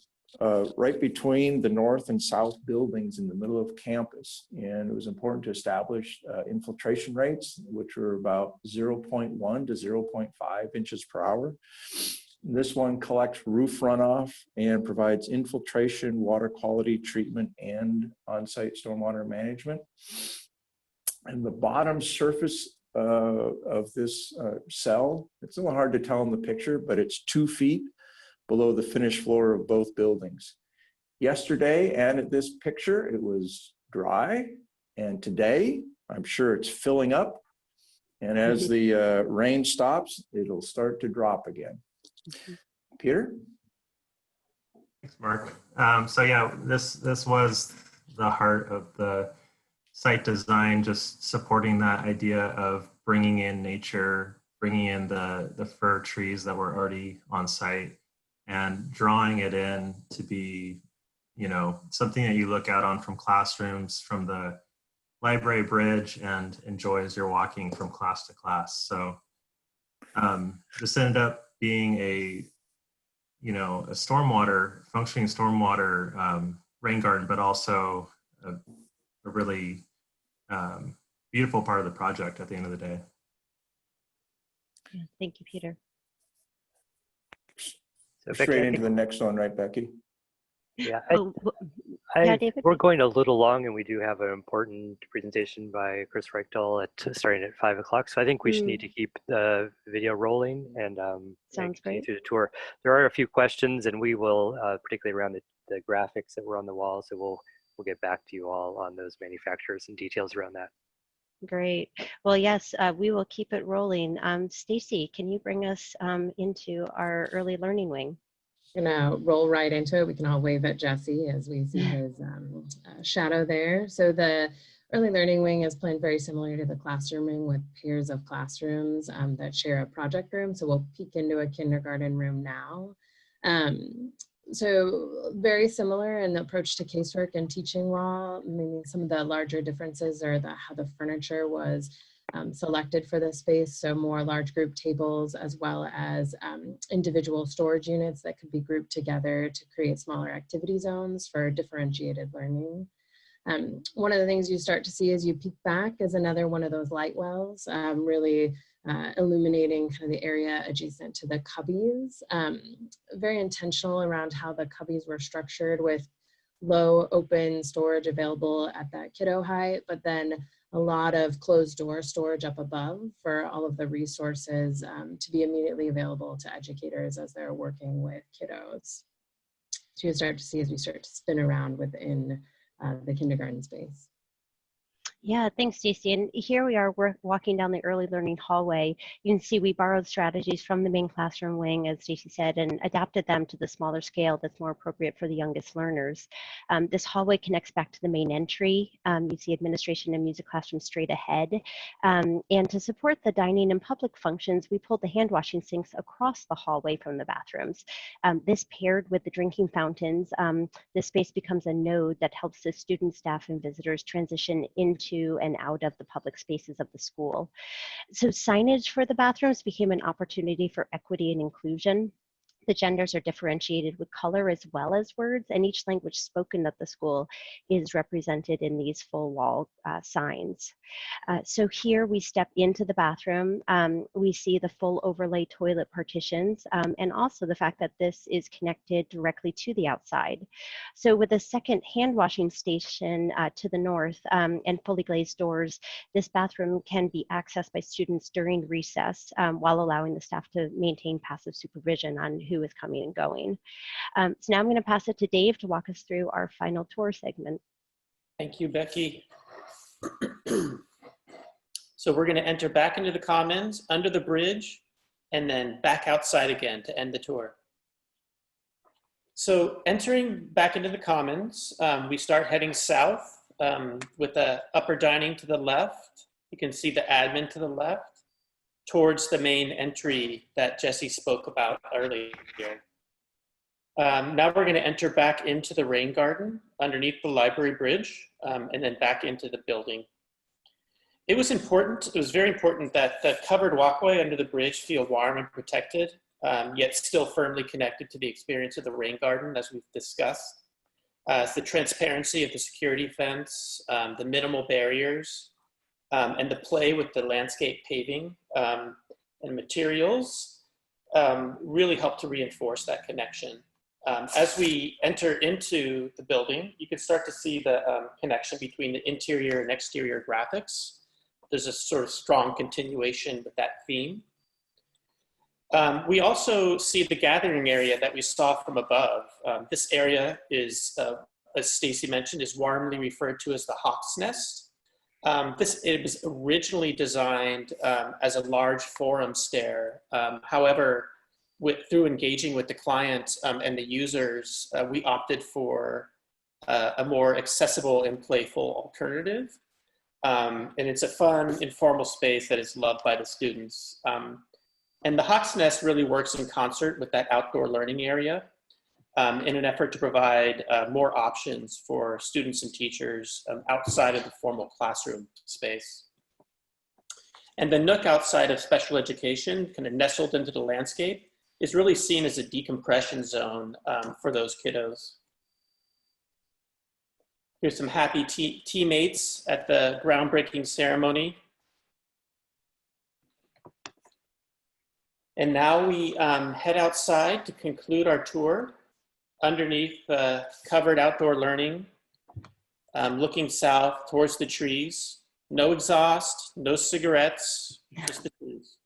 right between the north and south buildings in the middle of campus. And it was important to establish infiltration rates, which were about 0.1 to 0.5 inches per hour. This one collects roof runoff and provides infiltration, water quality treatment, and on-site stormwater management. And the bottom surface of this cell, it's a little hard to tell in the picture, but it's 2 feet below the finished floor of both buildings. Yesterday and at this picture, it was dry. And today, I'm sure it's filling up. And as the rain stops, it'll start to drop again. Peter?
Thanks, Mark. So yeah, this was the heart of the site design, just supporting that idea of bringing in nature, bringing in the fir trees that were already on site, and drawing it in to be, you know, something that you look out on from classrooms, from the library bridge, and enjoy as you're walking from class to class. So this ended up being a, you know, a functioning stormwater rain garden, but also a really beautiful part of the project at the end of the day.
Yeah, thank you, Peter.
So
Straight
Becky,
into the next one, right, Becky?
yeah,
Yeah, David?
we're going a little long, and we do have an important presentation by Chris Reichtel starting at 5 o'clock. So I think we should need to keep the video rolling and
Sounds
continue
great.
through the tour. There are a few questions, and we will, particularly around the graphics that were on the wall. So we'll get back to you all on those manufacturers and details around that.
Great. Well, yes, we will keep it rolling. Stacy, can you bring us into our early learning wing?
Gonna roll right into it. We can all wave at Jesse as we see his shadow there. So the early learning wing is planned very similar to the classroom wing, with pairs of classrooms that share a project room. So we'll peek into a kindergarten room now. So very similar in the approach to casework and teaching law. Maybe some of the larger differences are how the furniture was selected for this space. So more large group tables, as well as individual storage units that could be grouped together to create smaller activity zones for differentiated learning. One of the things you start to see as you peek back is another one of those light wells, really illuminating kind of the area adjacent to the cubbies. Very intentional around how the cubbies were structured, with low open storage available at that kiddo height, but then a lot of closed door storage up above for all of the resources to be immediately available to educators as they're working with kiddos. So you start to see as we start to spin around within the kindergarten space.
Yeah, thanks, Stacey. And here we are, we're walking down the early learning hallway. You can see we borrowed strategies from the main classroom wing, as Stacey said, and adapted them to the smaller scale that's more appropriate for the youngest learners. This hallway connects back to the main entry. You see administration and music classroom straight ahead. And to support the dining and public functions, we pulled the hand washing sinks across the hallway from the bathrooms. This paired with the drinking fountains, this space becomes a node that helps the students, staff, and visitors transition into and out of the public spaces of the school. So signage for the bathrooms became an opportunity for equity and inclusion. The genders are differentiated with color as well as words, and each language spoken at the school is represented in these full wall signs. So here we step into the bathroom. We see the full overlay toilet partitions, and also the fact that this is connected directly to the outside. So with a second hand washing station to the north and fully glazed doors, this bathroom can be accessed by students during recess while allowing the staff to maintain passive supervision on who is coming and going. So now I'm going to pass it to Dave to walk us through our final tour segment.
Thank you, Becky. So we're going to enter back into the commons, under the bridge, and then back outside again to end the tour. So entering back into the commons, we start heading south with the upper dining to the left. You can see the admin to the left, towards the main entry that Jesse spoke about earlier. Now we're going to enter back into the rain garden underneath the library bridge, and then back into the building. It was very important that the covered walkway under the bridge feel warm and protected, yet still firmly connected to the experience of the rain garden, as we've discussed. It's the transparency of the security fence, the minimal barriers, and the play with the landscape paving and materials really help to reinforce that connection. As we enter into the building, you can start to see the connection between the interior and exterior graphics. There's a sort of strong continuation with that theme. We also see the gathering area that we saw from above. This area is, as Stacy mentioned, is warmly referred to as the Hawk's Nest. It was originally designed as a large forum stair. However, through engaging with the client and the users, we opted for a more accessible and playful alternative. And it's a fun, informal space that is loved by the students. And the Hawk's Nest really works in concert with that outdoor learning area in an effort to provide more options for students and teachers outside of the formal classroom space. And the nook outside of special education, kind of nestled into the landscape, is really seen as a decompression zone for those kiddos. Here's some happy teammates at the groundbreaking ceremony. And now we head outside to conclude our tour underneath covered outdoor learning, looking south towards the trees. No exhaust, no cigarettes, just the trees.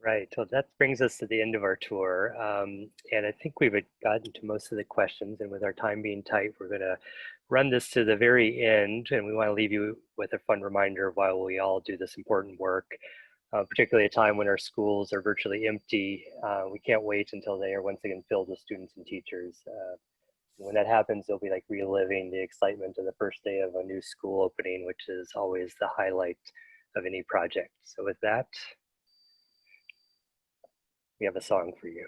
Right, so that brings us to the end of our tour. And I think we've gotten to most of the questions, and with our time being tight, we're gonna run this to the very end, and we wanna leave you with a fun reminder of why we all do this important work, particularly at a time when our schools are virtually empty. We can't wait until they are once again filled with students and teachers. When that happens, they'll be like reliving the excitement of the first day of a new school opening, which is always the highlight of any project. So with that, we have a song for you.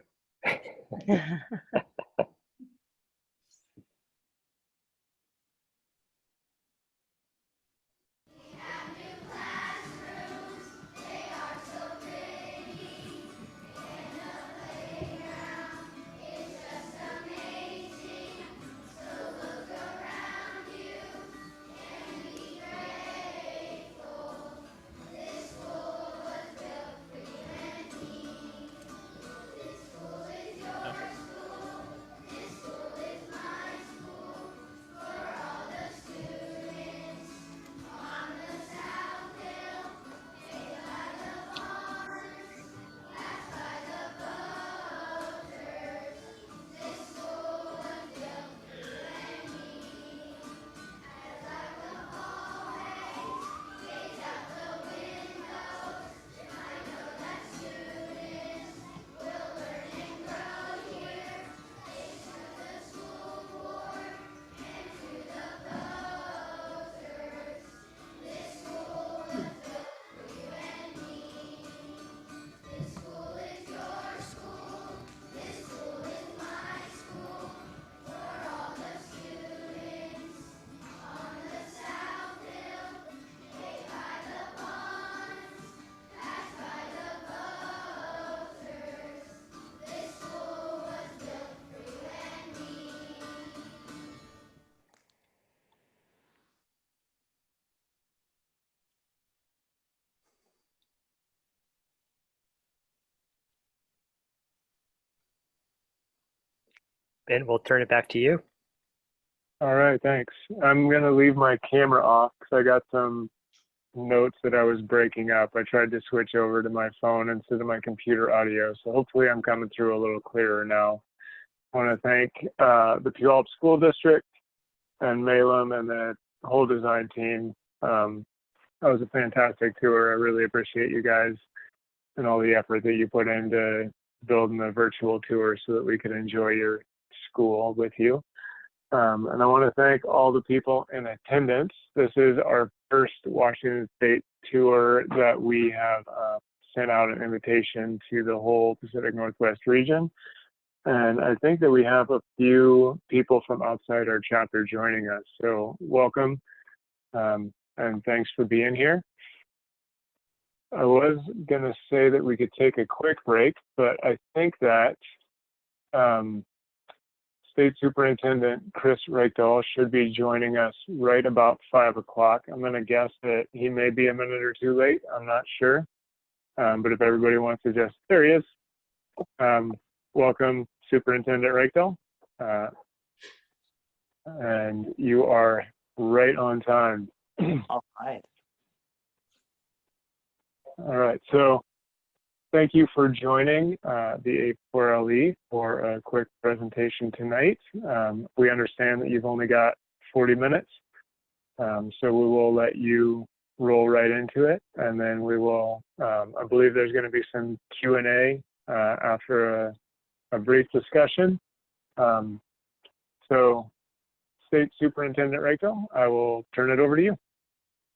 Ben, we'll turn it back to you.
All right, thanks. I'm going to leave my camera off because I got some notes that I was breaking up. I tried to switch over to my phone instead of my computer audio, so hopefully I'm coming through a little clearer now. I want to thank the Puyallup School District and Malum and the whole design team. That was a fantastic tour. I really appreciate you guys and all the effort that you put into building the virtual tour so that we could enjoy your school with you. And I want to thank all the people in attendance. This is our first Washington State tour that we have sent out an invitation to the whole Pacific Northwest region. And I think that we have a few people from outside our chapter joining us. So welcome and thanks for being here. I was going to say that we could take a quick break, but I think that State Superintendent Chris Reichdahl should be joining us right about 5 o'clock. I'm going to guess that he may be a minute or two late. I'm not sure. But if everybody wants to just, there he is. Welcome, Superintendent Reichdahl. And you are right on time.
All right.
All right, so thank you for joining the A4LE for a quick presentation tonight. We understand that you've only got 40 minutes, so we will let you roll right into it, and then we will, I believe there's going to be some Q&A after a brief discussion. So State Superintendent Rako, I will turn it over to you.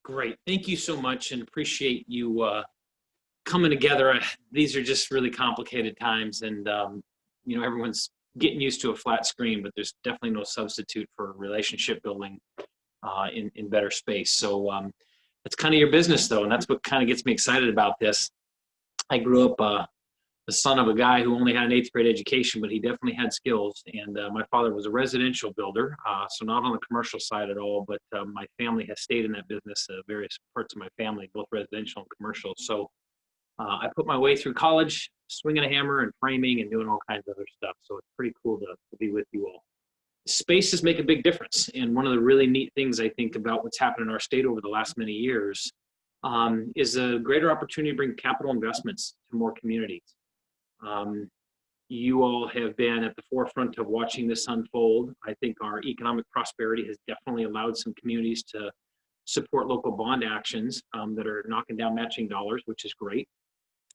Great. Thank you so much, and appreciate you coming together. These are just really complicated times, and you know, everyone's getting used to a flat screen, but there's definitely no substitute for relationship building in better space. So that's kind of your business, though, and that's what kind of gets me excited about this. I grew up the son of a guy who only had an 8th grade education, but he definitely had skills. And my father was a residential builder, so not on the commercial side at all, but my family has stayed in that business, various parts of my family, both residential and commercial. So I put my way through college, swinging a hammer and framing and doing all kinds of other stuff. So it's pretty cool to be with you all. Spaces make a big difference. And one of the really neat things I think about what's happened in our state over the last many years is a greater opportunity to bring capital investments to more communities. You all have been at the forefront of watching this unfold. I think our economic prosperity has definitely allowed some communities to support local bond actions that are knocking down matching dollars, which is great.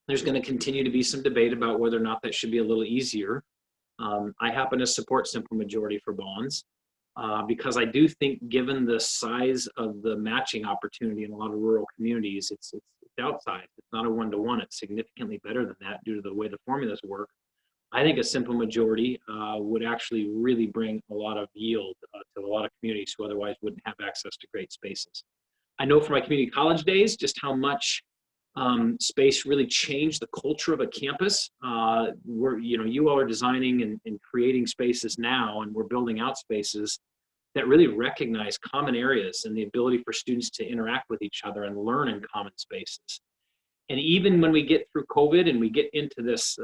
There's going to continue to be some debate about whether or not that should be a little easier. I happen to support simple majority for bonds because I do think, given the size of the matching opportunity in a lot of rural communities, it's outsized. It's not a one-to-one. It's significantly better than that due to the way the formulas work. I think a simple majority would actually really bring a lot of yield to a lot of communities who otherwise wouldn't have access to great spaces. I know from my community college days just how much space really changed the culture of a campus. You all are designing and creating spaces now, and we're building out spaces that really recognize common areas and the ability for students to interact with each other and learn in common spaces. And even when we get through COVID and we get into this,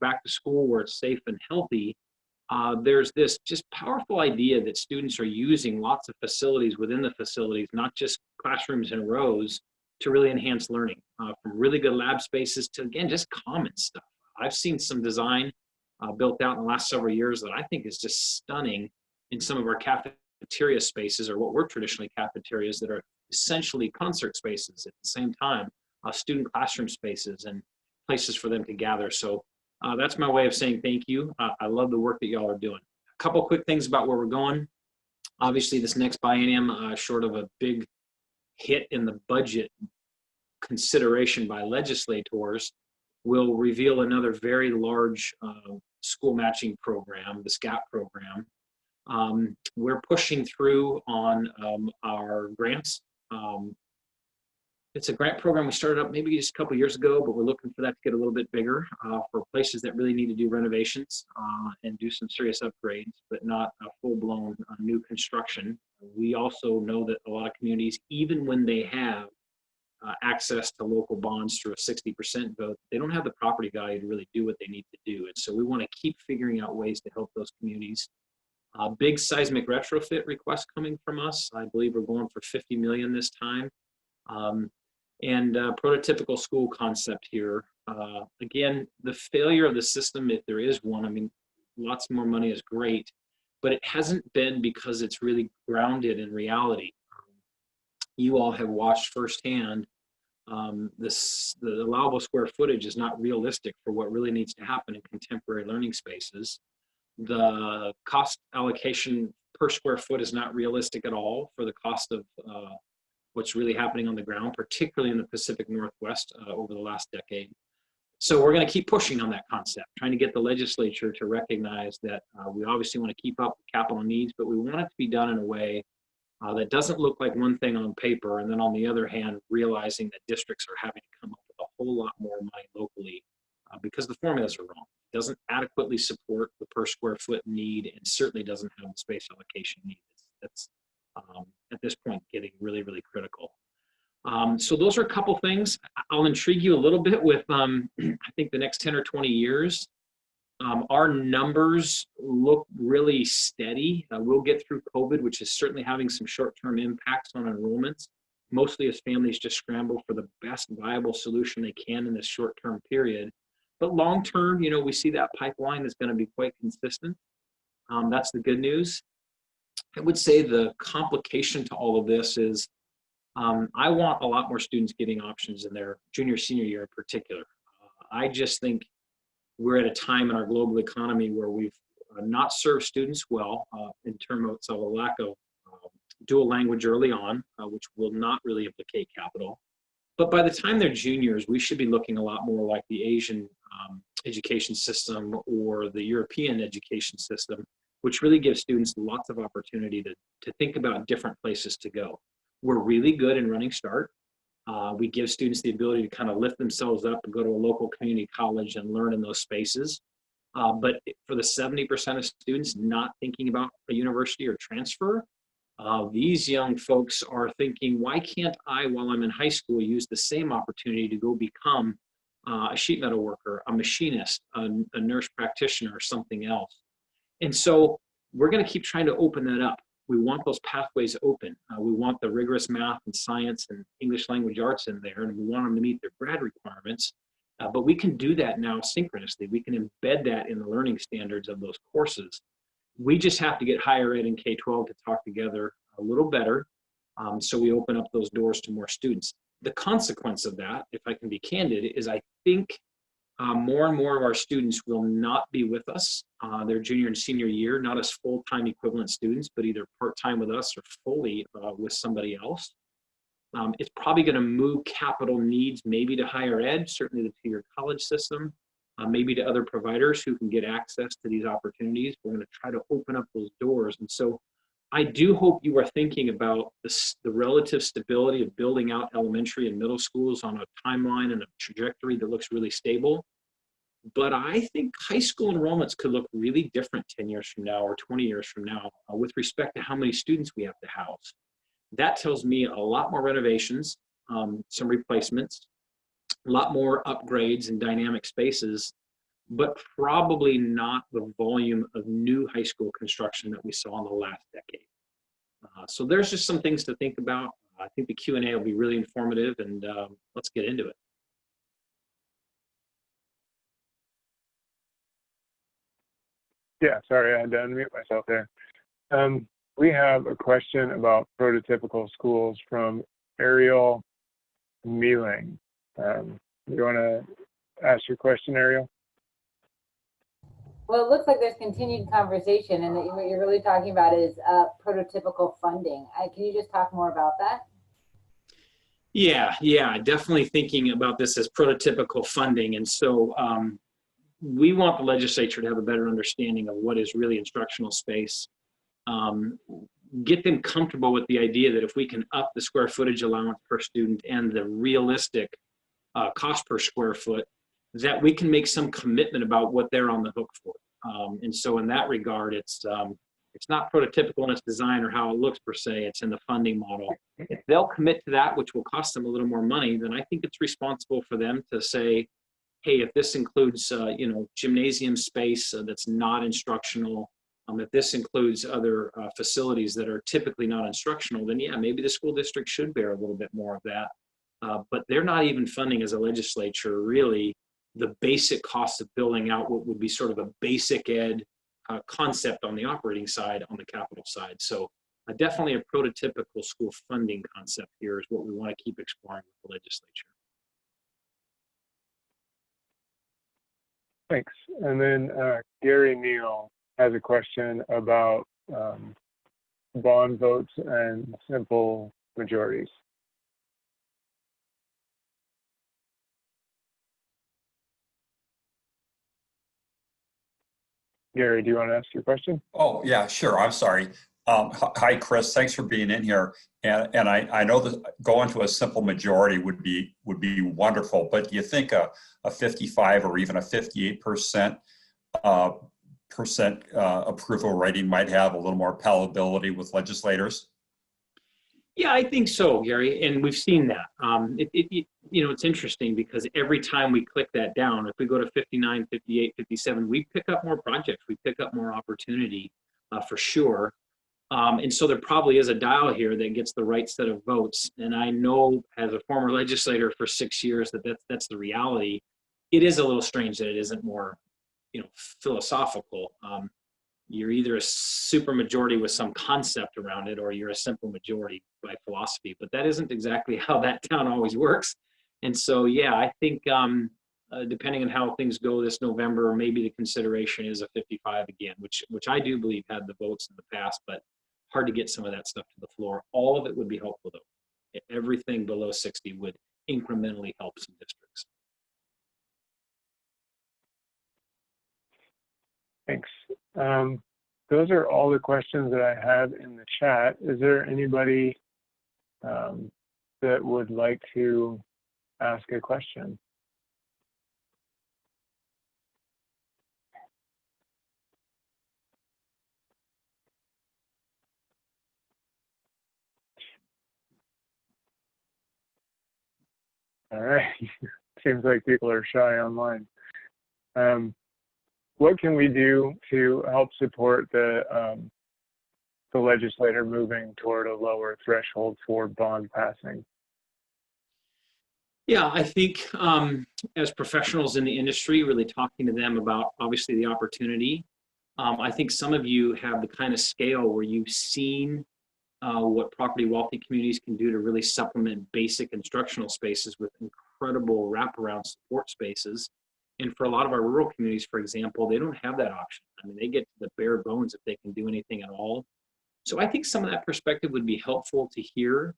back to school where it's safe and healthy, there's this just powerful idea that students are using lots of facilities within the facilities, not just classrooms and rows, to really enhance learning, from really good lab spaces to, again, just common stuff. I've seen some design built out in the last several years that I think is just stunning in some of our cafeteria spaces, or what were traditionally cafeterias, that are essentially concert spaces at the same time, student classroom spaces and places for them to gather. So that's my way of saying thank you. I love the work that y'all are doing. A couple quick things about where we're going. Obviously, this next biennium, short of a big hit in the budget consideration by legislators, will reveal another very large school matching program, the SCAP program. We're pushing through on our grants. It's a grant program we started up maybe just a couple years ago, but we're looking for that to get a little bit bigger for places that really need to do renovations and do some serious upgrades, but not a full-blown new construction. We also know that a lot of communities, even when they have access to local bonds through a 60% vote, they don't have the property value to really do what they need to do. And so we want to keep figuring out ways to help those communities. Big seismic retrofit request coming from us. I believe we're going for 50 million this time. And prototypical school concept here. Again, the failure of the system, if there is one, I mean, lots more money is great, but it hasn't been because it's really grounded in reality. You all have watched firsthand the allowable square footage is not realistic for what really needs to happen in contemporary learning spaces. The cost allocation per square foot is not realistic at all for the cost of what's really happening on the ground, particularly in the Pacific Northwest over the last decade. So we're going to keep pushing on that concept, trying to get the legislature to recognize that we obviously want to keep up with capital needs, but we want it to be done in a way that doesn't look like one thing on paper, and then on the other hand, realizing that districts are having to come up with a whole lot more money locally because the formulas are wrong. It doesn't adequately support the per square foot need, and certainly doesn't have the space allocation need. That's at this point getting really, really critical. So those are a couple things. I'll intrigue you a little bit with, I think, the next 10 or 20 years. Our numbers look really steady. We'll get through COVID, which is certainly having some short-term impacts on enrollments. mostly as families just scramble for the best viable solution they can in this short-term period. But long-term, you know, we see that pipeline is going to be quite consistent. That's the good news. I would say the complication to all of this is I want a lot more students getting options in their junior, senior year in particular. I just think we're at a time in our global economy where we've not served students well in terms of a lack of dual language early on, which will not really implicate capital. But by the time they're juniors, we should be looking a lot more like the Asian education system or the European education system, which really gives students lots of opportunity to think about different places to go. We're really good in running start. We give students the ability to kind of lift themselves up and go to a local community college and learn in those spaces. But for the 70% of students not thinking about a university or transfer, these young folks are thinking, why can't I, while I'm in high school, use the same opportunity to go become a sheet metal worker, a machinist, a nurse practitioner, or something else? And so we're going to keep trying to open that up. We want those pathways open. We want the rigorous math and science and English language arts in there, and we want them to meet their grad requirements. But we can do that now synchronously. We can embed that in the learning standards of those courses. We just have to get higher ed and K-12 to talk together a little better, so we open up those doors to more students. The consequence of that, if I can be candid, is I think more and more of our students will not be with us their junior and senior year, not as full-time equivalent students, but either part-time with us or fully with somebody else. It's probably going to move capital needs maybe to higher ed, certainly to your college system, maybe to other providers who can get access to these opportunities. We're going to try to open up those doors. And so I do hope you are thinking about the relative stability of building out elementary and middle schools on a timeline and a trajectory that looks really stable. But I think high school enrollments could look really different 10 years from now or 20 years from now with respect to how many students we have to house. That tells me a lot more renovations, some replacements, a lot more upgrades and dynamic spaces, but probably not the volume of new high school construction that we saw in the last decade. So there's just some things to think about. I think the Q&A will be really informative, and let's get into it.
Yeah, sorry, I had to unmute myself there. We have a question about prototypical schools from Ariel Mealing. You want to ask your question, Ariel?
Well, it looks like there's continued conversation, and that what you're really talking about is prototypical funding. Can you just talk more about that?
Yeah, definitely thinking about this as prototypical funding. And so we want the legislature to have a better understanding of what is really instructional space. Get them comfortable with the idea that if we can up the square footage allowance per student and the realistic cost per square foot, that we can make some commitment about what they're on the hook for. And so in that regard, it's not prototypical in its design or how it looks per se, it's in the funding model. If they'll commit to that, which will cost them a little more money, then I think it's responsible for them to say, hey, if this includes gymnasium space that's not instructional, if this includes other facilities that are typically not instructional, then yeah, maybe the school district should bear a little bit more of that. But they're not even funding as a legislature really the basic cost of building out what would be sort of a basic ed concept on the operating side, on the capital side. So definitely a prototypical school funding concept here is what we want to keep exploring with the legislature.
Thanks. And then Gary Neal has a question about bond votes and simple majorities. Gary, do you want to ask your question?
Oh, yeah, sure. I'm sorry. Hi, Chris. Thanks for being in here. And I know that going to a simple majority would be wonderful, but do you think a 55 or even a 58% approval rating might have a little more palatability with legislators?
Yeah, I think so, Gary, and we've seen that. It's interesting because every time we click that down, if we go to 59, 58, 57, we pick up more projects, we pick up more opportunity for sure. And so there probably is a dial here that gets the right set of votes. And I know as a former legislator for 6 years that's the reality. It is a little strange that it isn't more, philosophical. You're either a super majority with some concept around it, or you're a simple majority by philosophy. But that isn't exactly how that town always works. And so, yeah, I think depending on how things go this November, maybe the consideration is a 55 again, which I do believe had the votes in the past, but hard to get some of that stuff to the floor. All of it would be helpful, though. Everything below 60 would incrementally help some districts.
Thanks. Those are all the questions that I have in the chat. Is there anybody that would like to ask a question? All right. Seems like people are shy online. What can we do to help support the legislator moving toward a lower threshold for bond passing?
Yeah, I think as professionals in the industry, really talking to them about obviously the opportunity. I think some of you have the kind of scale where you've seen what property wealthy communities can do to really supplement basic instructional spaces with incredible wraparound support spaces. And for a lot of our rural communities, for example, they don't have that option. I mean, they get to the bare bones if they can do anything at all. So I think some of that perspective would be helpful to hear.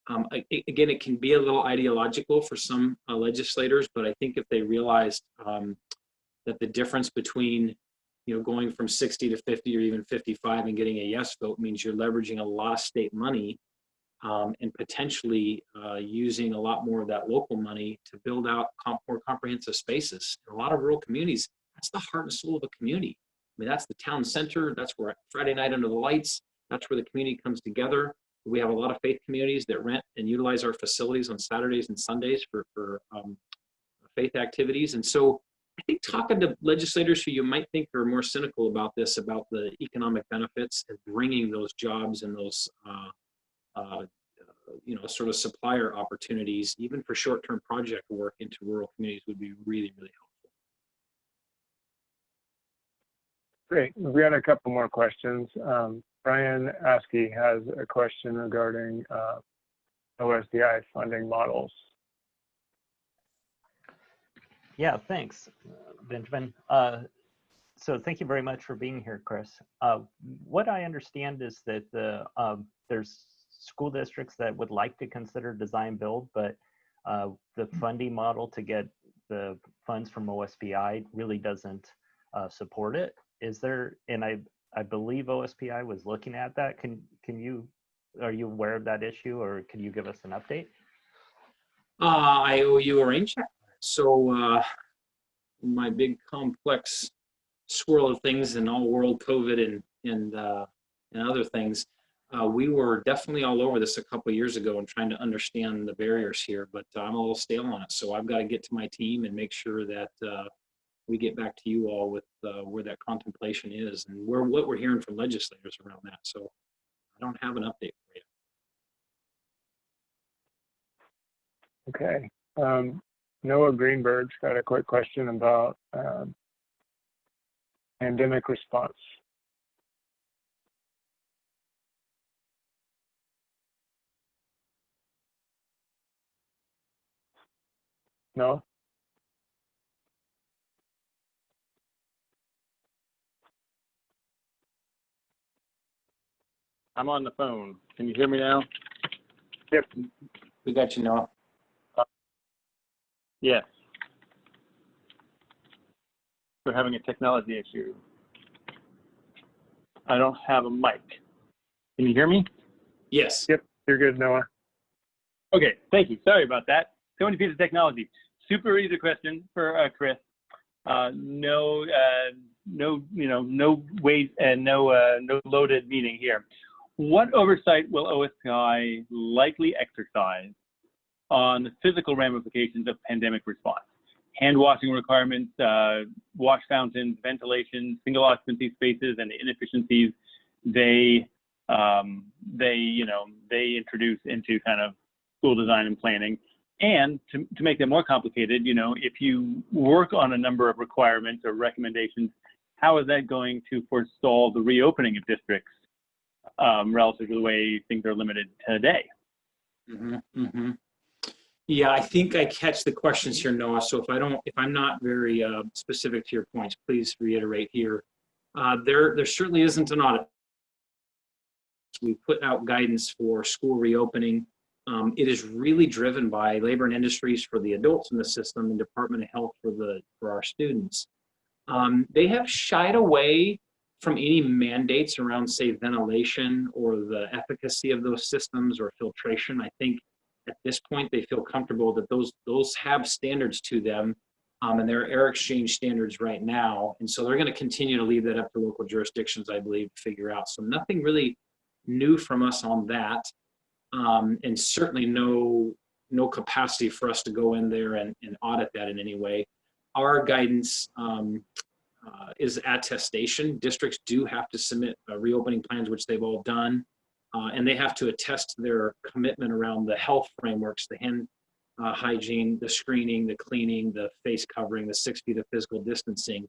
Again, it can be a little ideological for some legislators, but I think if they realized that the difference between going from 60 to 50 or even 55 and getting a yes vote means you're leveraging a lot of state money and potentially using a lot more of that local money to build out more comprehensive spaces. In a lot of rural communities, that's the heart and soul of a community. I mean, that's the town center. That's where Friday night under the lights, that's where the community comes together. We have a lot of faith communities that rent and utilize our facilities on Saturdays and Sundays for faith activities. And so I think talking to legislators who you might think are more cynical about this, about the economic benefits and bringing those jobs and those sort of supplier opportunities, even for short-term project work into rural communities, would be really, really helpful.
Great. We got a couple more questions. Brian Askey has a question regarding OSDI funding models.
Yeah, thanks, Benjamin. So thank you very much for being here, Chris. What I understand is that there's school districts that would like to consider design build, but the funding model to get the funds from OSPI really doesn't support it. Is there, and I believe OSPI was looking at that. Are you aware of that issue, or can you give us an update?
I owe you a rain check. So my big complex swirl of things and all world COVID and other things, we were definitely all over this a couple of years ago and trying to understand the barriers here, but I'm a little stale on it. So I've got to get to my team and make sure that we get back to you all with where that contemplation is and what we're hearing from legislators around that. So I don't have an update for you.
Okay. Noah Greenberg's got a quick question about pandemic response. No?
I'm on the phone. Can you hear me now?
Yep.
We got you, Noah.
Yes. We're having a technology issue. I don't have a mic. Can you hear me?
Yes.
Yep, you're good, Noah.
Okay, thank you. Sorry about that. So many pieces of technology. Super easy question for Chris. No ways and no loaded meaning here. What oversight will OSPI likely exercise on the physical ramifications of pandemic response? Hand washing requirements, wash fountains, ventilation, single occupancy spaces, and the inefficiencies they they introduce into kind of school design and planning. And to make that more complicated, if you work on a number of requirements or recommendations, how is that going to forestall the reopening of districts relative to the way things are limited today?
Yeah, I think I catch the questions here, Noah. So if I'm not very specific to your points, please reiterate here. There certainly isn't an audit. We put out guidance for school reopening. It is really driven by labor and industries for the adults in the system and Department of Health for our students. They have shied away from any mandates around, say, ventilation or the efficacy of those systems or filtration. I think at this point they feel comfortable that those have standards to them, and they're air exchange standards right now. And so they're going to continue to leave that up to local jurisdictions, I believe, to figure out. So nothing really new from us on that. And certainly no capacity for us to go in there and audit that in any way. Our guidance is attestation. Districts do have to submit reopening plans, which they've all done, and they have to attest to their commitment around the health frameworks, the hand hygiene, the screening, the cleaning, the face covering, the 6 feet of physical distancing.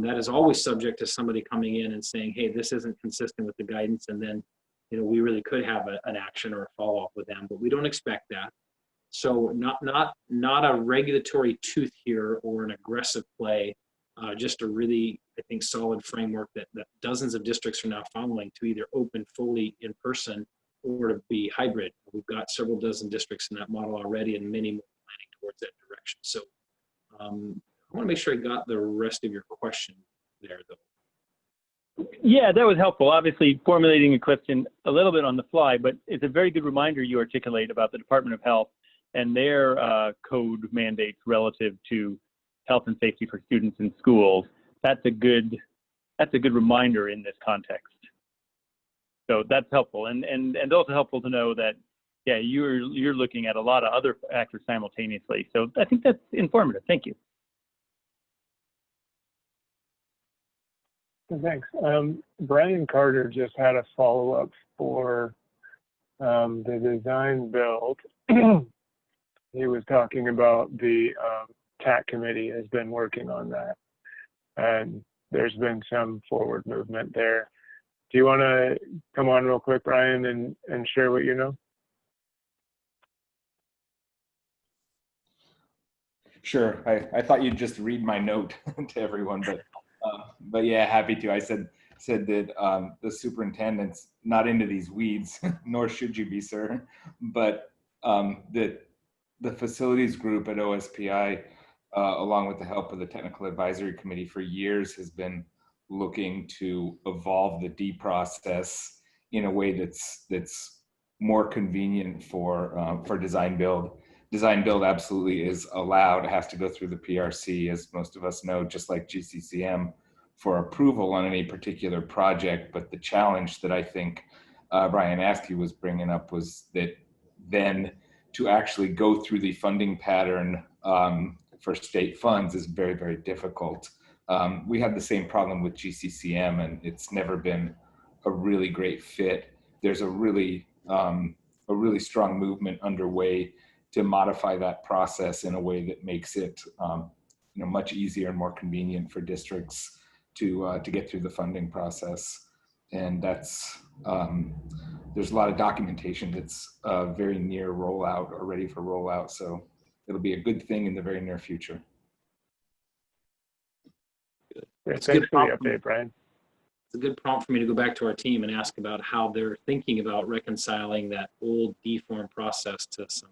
That is always subject to somebody coming in and saying, hey, this isn't consistent with the guidance, and then we really could have an action or a follow-up with them, but we don't expect that. So not a regulatory tooth here or an aggressive play, just a really, I think, solid framework that dozens of districts are now following to either open fully in person or to be hybrid. We've got several dozen districts in that model already and many more planning towards that direction. So I want to make sure I got the rest of your question there, though.
Yeah, that was helpful. Obviously, formulating a question a little bit on the fly, but it's a very good reminder you articulate about the Department of Health and their code mandates relative to health and safety for students in schools. That's a good reminder in this context. So that's helpful, and also helpful to know that you're looking at a lot of other factors simultaneously. So I think that's informative. Thank you.
Thanks. Brian Carter just had a follow-up for the design build. He was talking about the TAC committee has been working on that, and there's been some forward movement there. Do you want to come on real quick, Brian, and share what you know?
Sure. I thought you'd just read my note to everyone, but yeah, happy to. I said that the superintendent's not into these weeds, nor should you be, sir. But that the facilities group at OSPI, along with the help of the technical advisory committee for years, has been looking to evolve the D process in a way that's more convenient for design build. Design build absolutely is allowed. It has to go through the PRC, as most of us know, just like GCCM, for approval on any particular project. But the challenge that I think Brian Askey was bringing up was that then to actually go through the funding pattern for state funds is very, very difficult. We had the same problem with GCCM, and it's never been a really great fit. There's a really strong movement underway to modify that process in a way that makes it much easier and more convenient for districts to get through the funding process. And that's there's a lot of documentation that's very near rollout or ready for rollout. So it'll be a good thing in the very near future.
Thanks for the update, Brian.
It's a good prompt for me to go back to our team and ask about how they're thinking about reconciling that old D-form process to some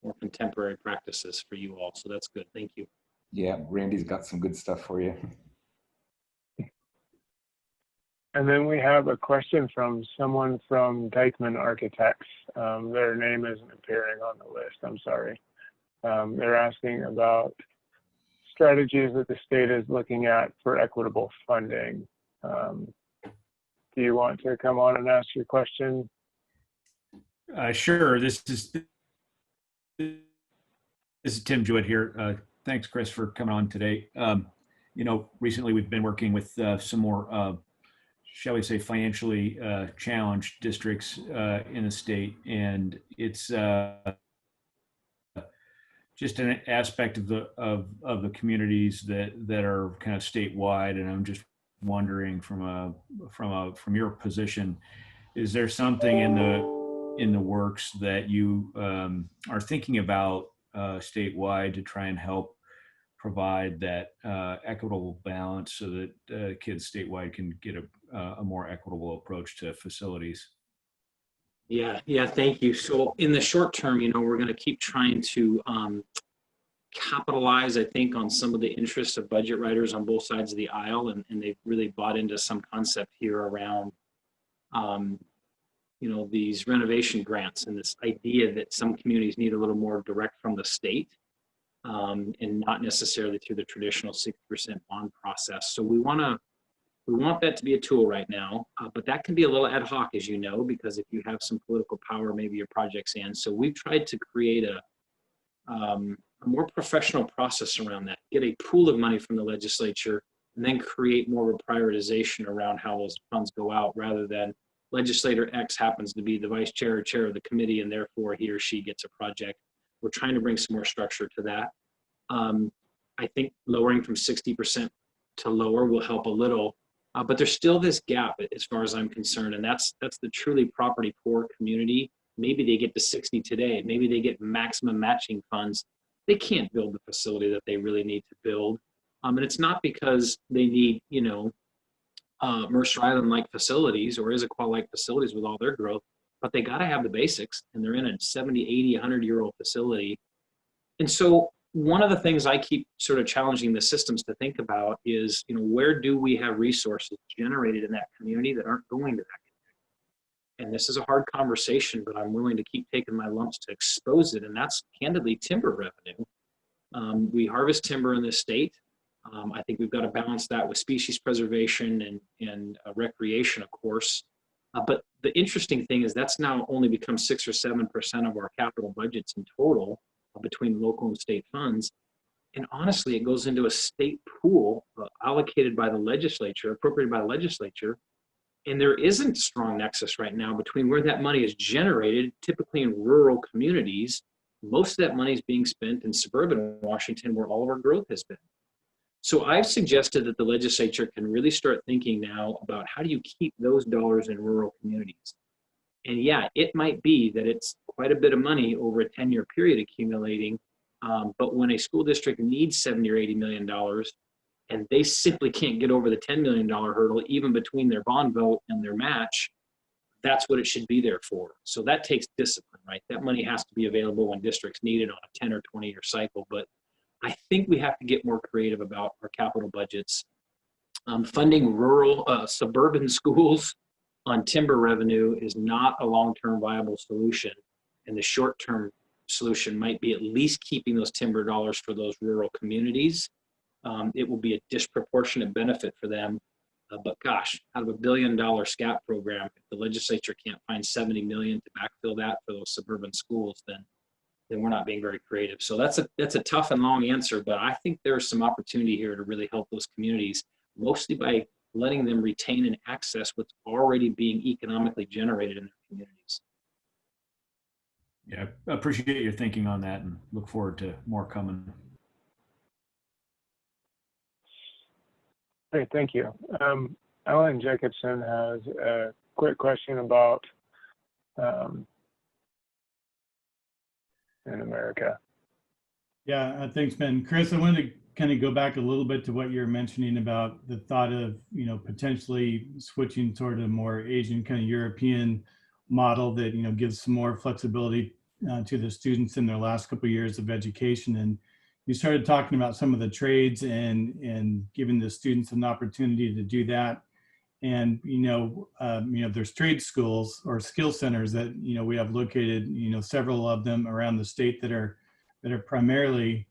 more contemporary practices for you all. So that's good. Thank you.
Yeah, Randy's got some good stuff for you.
And then we have a question from someone from Dykeman Architects. Their name isn't appearing on the list. I'm sorry. They're asking about strategies that the state is looking at for equitable funding. Do you want to come on and ask your question?
Sure. This is Tim Jewett here. Thanks, Chris, for coming on today. Recently we've been working with some more shall we say, financially challenged districts in the state, and it's just an aspect of the communities that are kind of statewide. And I'm just wondering from your position, is there something in the works that you are thinking about statewide to try and help provide that equitable balance so that kids statewide can get a more equitable approach to facilities?
Yeah, thank you. So in the short term, we're going to keep trying to capitalize, I think, on some of the interests of budget writers on both sides of the aisle, and they've really bought into some concept here around, these renovation grants and this idea that some communities need a little more direct from the state, and not necessarily through the traditional 60% bond process. So we want that to be a tool right now, but that can be a little ad hoc, as you know, because if you have some political power, maybe your project's in. So we've tried to create a more professional process around that, get a pool of money from the legislature, and then create more of a prioritization around how those funds go out, rather than legislator X happens to be the vice chair or chair of the committee, and therefore he or she gets a project. We're trying to bring some more structure to that. I think lowering from 60% to lower will help a little. But there's still this gap as far as I'm concerned, and that's the truly property poor community. Maybe they get to 60 today, maybe they get maximum matching funds. They can't build the facility that they really need to build. And it's not because they need, Mercer Island-like facilities or Issaquah-like facilities with all their growth, but they gotta have the basics, and they're in a 70, 80, 100-year-old facility. And so one of the things I keep sort of challenging the systems to think about is, where do we have resources generated in that community that aren't going to that community? And this is a hard conversation, but I'm willing to keep taking my lumps to expose it. And that's candidly timber revenue. We harvest timber in this state. I think we've got to balance that with species preservation and recreation, of course. But the interesting thing is that's now only become 6 or 7% of our capital budgets in total, between local and state funds. And honestly, it goes into a state pool allocated by the legislature, appropriated by the legislature. And there isn't a strong nexus right now between where that money is generated, typically in rural communities. Most of that money is being spent in suburban Washington, where all of our growth has been. So I've suggested that the legislature can really start thinking now about how do you keep those dollars in rural communities. And yeah, it might be that it's quite a bit of money over a 10-year period accumulating, but when a school district needs $70 or $80 million, and they simply can't get over the $10 million hurdle, even between their bond vote and their match, that's what it should be there for. So that takes discipline, right? That money has to be available when districts need it on a 10 or 20-year cycle. But I think we have to get more creative about our capital budgets. Funding rural, suburban schools on timber revenue is not a long-term viable solution. And the short-term solution might be at least keeping those timber dollars for those rural communities. It will be a disproportionate benefit for them. But gosh, out of $1 billion SCAP program, if the legislature can't find 70 million to backfill that for those suburban schools, then we're not being very creative. So that's a tough and long answer, but I think there's some opportunity here to really help those communities, mostly by letting them retain and access what's already being economically generated in their communities.
Yeah, I appreciate your thinking on that and look forward to more coming.
Great, thank you. Ellen Jacobson has a quick question about in America.
Yeah, thanks, Ben. Chris, I wanted to kind of go back a little bit to what you're mentioning about the thought of, potentially switching toward a more Asian kind of European model that, gives some more flexibility to the students in their last couple of years of education. And you started talking about some of the trades and giving the students an opportunity to do that. And, there's trade schools or skill centers that, we have located, several of them around the state that are primarily,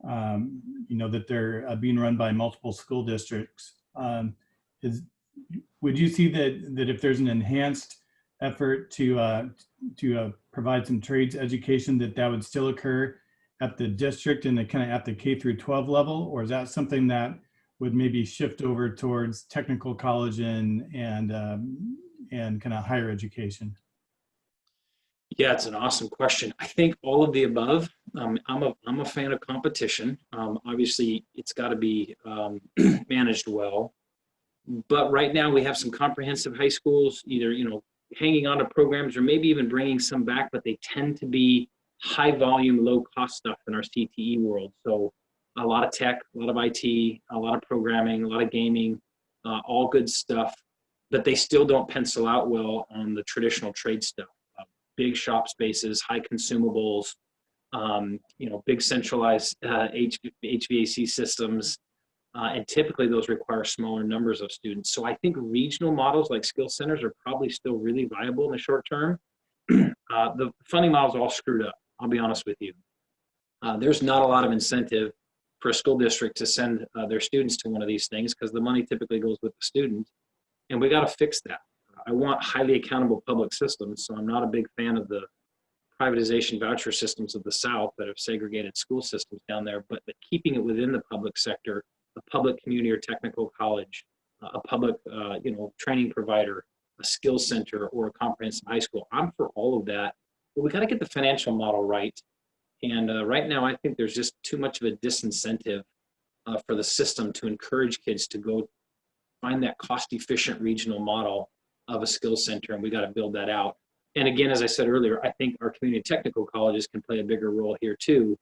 that they're being run by multiple school districts. Would you see that if there's an enhanced effort to provide some trades education, that would still occur at the district and the kind of at the K through 12 level, or is that something that would maybe shift over towards technical college and kind of higher education?
Yeah, it's an awesome question. I think all of the above. I'm a fan of competition. Obviously, it's got to be managed well. But right now, we have some comprehensive high schools, either hanging on to programs or maybe even bringing some back, but they tend to be high volume, low cost stuff in our CTE world. So a lot of tech, a lot of IT, a lot of programming, a lot of gaming, all good stuff. But they still don't pencil out well on the traditional trade stuff. Big shop spaces, high consumables, big centralized HVAC systems, and typically those require smaller numbers of students. So I think regional models like skill centers are probably still really viable in the short term. The funding models are all screwed up, I'll be honest with you. There's not a lot of incentive for a school district to send their students to one of these things because the money typically goes with the student, and we got to fix that. I want highly accountable public systems, so I'm not a big fan of the privatization voucher systems of the South that have segregated school systems down there, but keeping it within the public sector, a public community or technical college, a public training provider, a skills center, or a comprehensive high school. I'm for all of that, but we got to get the financial model right. And right now, I think there's just too much of a disincentive for the system to encourage kids to go find that cost-efficient regional model of a skills center, and we got to build that out. And again, as I said earlier, I think our community technical colleges can play a bigger role here too.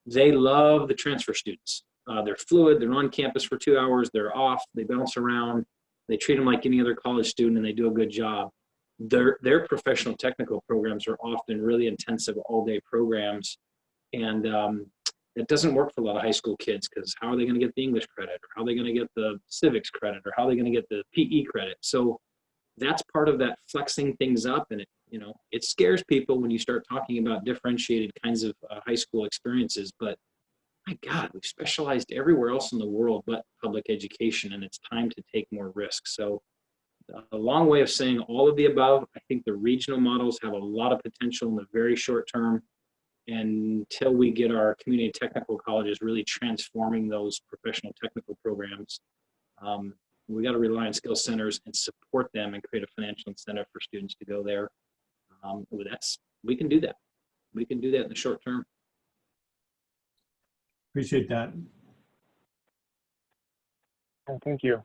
They love the transfer students. They're fluid, they're on campus for 2 hours, they're off, they bounce around, they treat them like any other college student, and they do a good job. Their professional technical programs are often really intensive all-day programs, and it doesn't work for a lot of high school kids because how are they going to get the English credit, or how are they going to get the civics credit, or how are they going to get the PE credit? So that's part of that flexing things up, and it scares people when you start talking about differentiated kinds of high school experiences. But my God, we've specialized everywhere else in the world but public education, and it's time to take more risks. So a long way of saying all of the above. I think the regional models have a lot of potential in the very short term, and until we get our community technical colleges really transforming those professional technical programs, we got to rely on skill centers and support them and create a financial incentive for students to go there. We can do that. We can do that in the short term.
Appreciate that.
Thank you.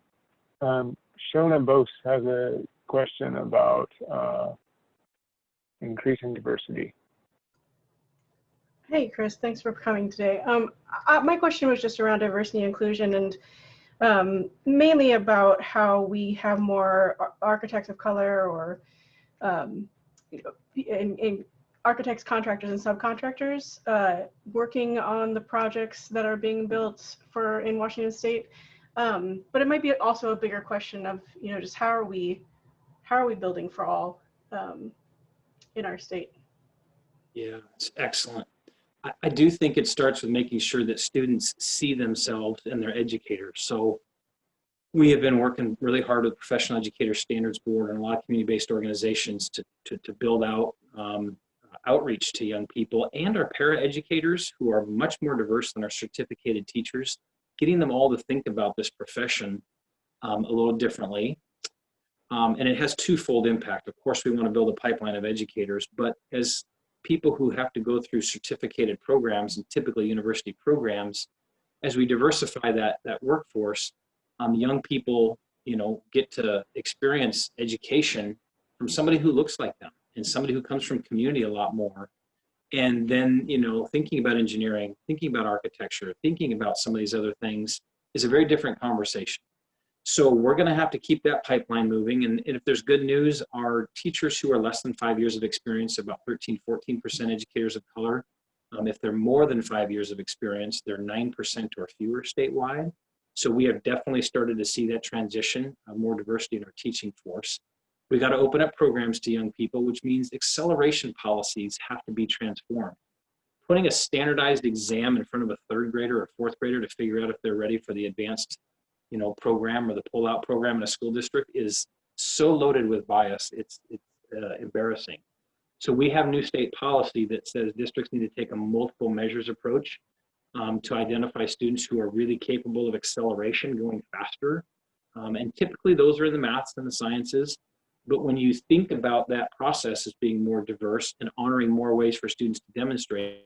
Shona Bose has a question about increasing diversity.
Hey, Chris, thanks for coming today. My question was just around diversity and inclusion, and mainly about how we have more architects of color, or in architects, contractors, and subcontractors working on the projects that are being built in Washington State. But it might be also a bigger question of just how are we building for all in our state?
Yeah, it's excellent. I do think it starts with making sure that students see themselves in their educators. So we have been working really hard with Professional Educator Standards Board and a lot of community-based organizations to build out outreach to young people and our para-educators, who are much more diverse than our certificated teachers, getting them all to think about this profession a little differently. And it has twofold impact. Of course, we want to build a pipeline of educators, but as people who have to go through certificated programs and typically university programs, as we diversify that workforce, young people, get to experience education from somebody who looks like them and somebody who comes from community a lot more. And then, thinking about engineering, thinking about architecture, thinking about some of these other things is a very different conversation. So we're going to have to keep that pipeline moving. And if there's good news, our teachers who are less than 5 years of experience, about 13-14% educators of color. If they're more than 5 years of experience, they're 9% or fewer statewide. So we have definitely started to see that transition, more diversity in our teaching force. We got to open up programs to young people, which means acceleration policies have to be transformed. Putting a standardized exam in front of a third grader or fourth grader to figure out if they're ready for the advanced program or the pull-out program in a school district is so loaded with bias, it's embarrassing. So we have new state policy that says districts need to take a multiple measures approach. to identify students who are really capable of acceleration, going faster. And typically those are in the maths and the sciences. But when you think about that process as being more diverse and honoring more ways for students to demonstrate,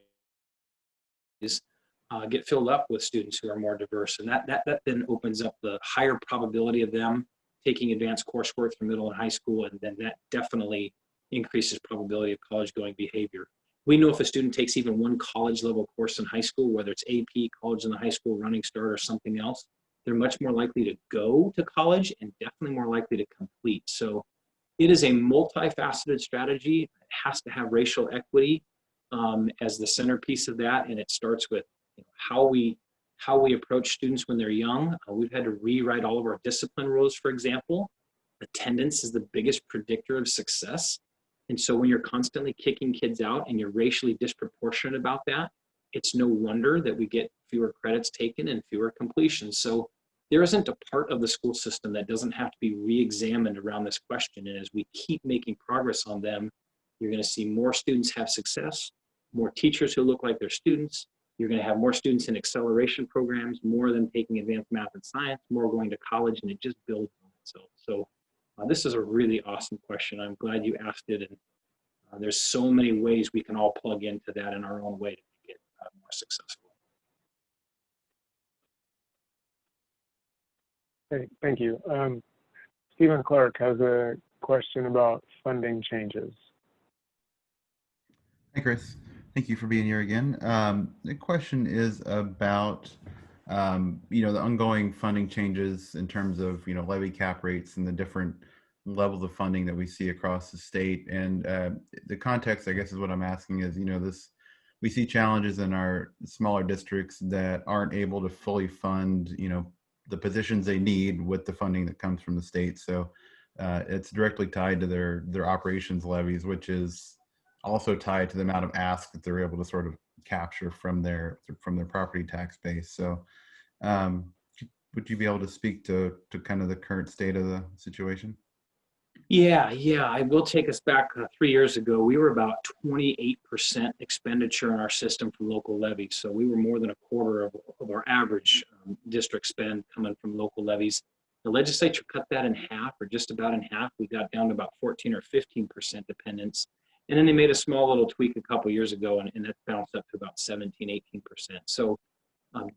get filled up with students who are more diverse. And that then opens up the higher probability of them taking advanced coursework through middle and high school. And then that definitely increases probability of college going behavior. We know if a student takes even one college level course in high school, whether it's AP, college in the high school, running start, or something else, they're much more likely to go to college and definitely more likely to complete. So it is a multifaceted strategy. It has to have racial equity as the centerpiece of that. And it starts with how we approach students when they're young. We've had to rewrite all of our discipline rules, for example. Attendance is the biggest predictor of success. And so when you're constantly kicking kids out and you're racially disproportionate about that, it's no wonder that we get fewer credits taken and fewer completions. So there isn't a part of the school system that doesn't have to be re-examined around this question. And as we keep making progress on them, you're going to see more students have success, more teachers who look like their students. You're going to have more students in acceleration programs, more than taking advanced math and science, more going to college, and it just builds on itself. So this is a really awesome question. I'm glad you asked it. And there's so many ways we can all plug into that in our own way to make it more successful.
Hey, thank you. Stephen Clark has a question about funding changes.
Hi, Chris. Thank you for being here again. The question is about, the ongoing funding changes in terms of, levy cap rates and the different levels of funding that we see across the state. And the context, I guess, is what I'm asking is, we see challenges in our smaller districts that aren't able to fully fund, the positions they need with the funding that comes from the state. So it's directly tied to their operations levies, which is also tied to the amount of ask that they're able to sort of capture from their property tax base. So would you be able to speak to kind of the current state of the situation?
Yeah, I will take us back 3 years ago. We were about 28% expenditure in our system from local levies. So we were more than a quarter of our average district spend coming from local levies. The legislature cut that in half, or just about in half. We got down to about 14 or 15% dependence. And then they made a small little tweak a couple years ago, and that bounced up to about 17, 18%. So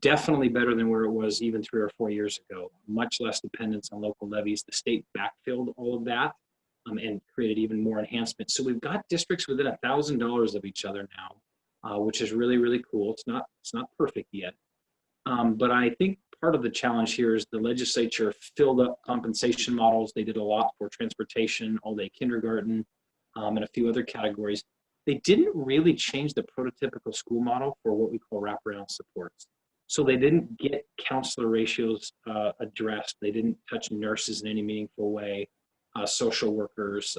definitely better than where it was even 3 or 4 years ago. Much less dependence on local levies. The state backfilled all of that and created even more enhancements. So we've got districts within $1,000 of each other now, which is really, really cool. It's not perfect yet. But I think part of the challenge here is the legislature filled up compensation models. They did a lot for transportation, all-day kindergarten, and a few other categories. They didn't really change the prototypical school model for what we call wraparound supports. So they didn't get counselor ratios addressed. They didn't touch nurses in any meaningful way, social workers,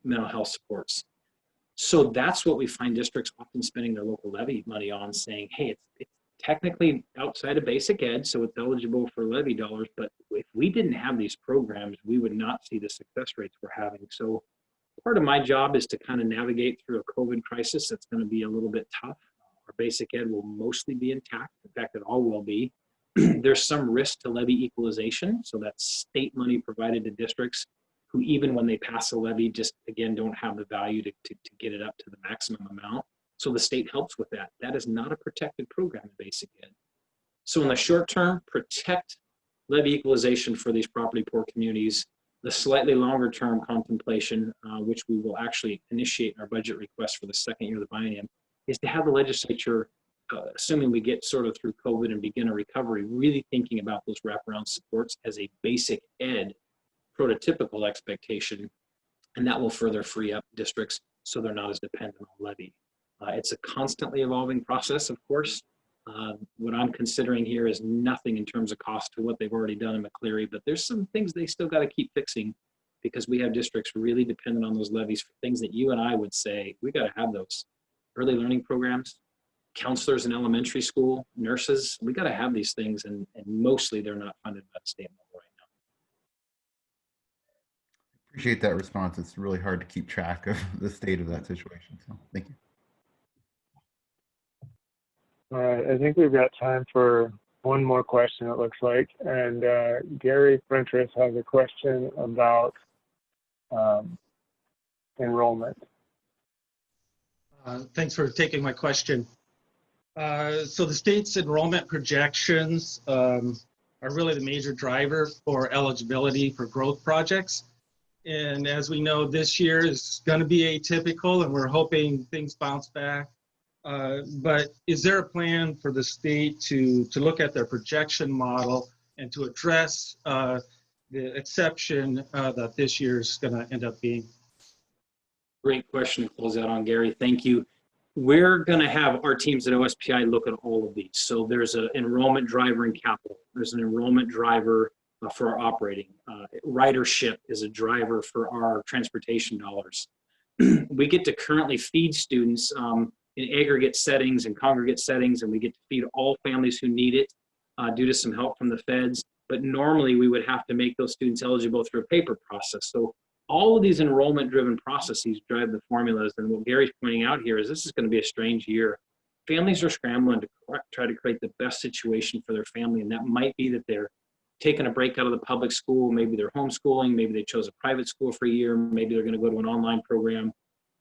mental health supports. So that's what we find districts often spending their local levy money on, saying, hey, it's technically outside of basic ed, so it's eligible for levy dollars, but if we didn't have these programs, we would not see the success rates we're having. So part of my job is to kind of navigate through a COVID crisis that's going to be a little bit tough. Our basic ed will mostly be intact. In fact, it all will be. There's some risk to levy equalization. So that's state money provided to districts who, even when they pass a levy, just again, don't have the value to get it up to the maximum amount. So the state helps with that. That is not a protected program in basic ed. So in the short term, protect levy equalization for these property poor communities. The slightly longer term contemplation, which we will actually initiate in our budget request for the second year of the biennium, is to have the legislature, assuming we get sort of through COVID and begin a recovery, really thinking about those wraparound supports as a basic ed prototypical expectation, and that will further free up districts so they're not as dependent on levy. It's a constantly evolving process, of course. What I'm considering here is nothing in terms of cost to what they've already done in McCleary, but there's some things they still got to keep fixing because we have districts really dependent on those levies for things that you and I would say, we got to have those early learning programs, counselors in elementary school, nurses, we got to have these things, and mostly they're not funded by the state level right now.
Appreciate that response. It's really hard to keep track of the state of that situation. So thank you.
All right, I think we've got time for one more question, it looks like. And Gary Prentice has a question about enrollment.
Thanks for taking my question. So the state's enrollment projections are really the major driver for eligibility for growth projects. And as we know, this year is going to be atypical, and we're hoping things bounce back. But is there a plan for the state to look at their projection model and to address the exception that this year is going to end up being?
Great question to close out on, Gary. Thank you. We're going to have our teams at OSPI look at all of these. So there's an enrollment driver in capital. There's an enrollment driver for our operating. Ridership is a driver for our transportation dollars. We get to currently feed students in aggregate settings and congregate settings, and we get to feed all families who need it due to some help from the feds. But normally we would have to make those students eligible through a paper process. So all of these enrollment-driven processes drive the formulas. And what Gary's pointing out here is this is going to be a strange year. Families are scrambling to try to create the best situation for their family, and that might be that they're taking a break out of the public school. Maybe they're homeschooling. Maybe they chose a private school for a year. Maybe they're going to go to an online program.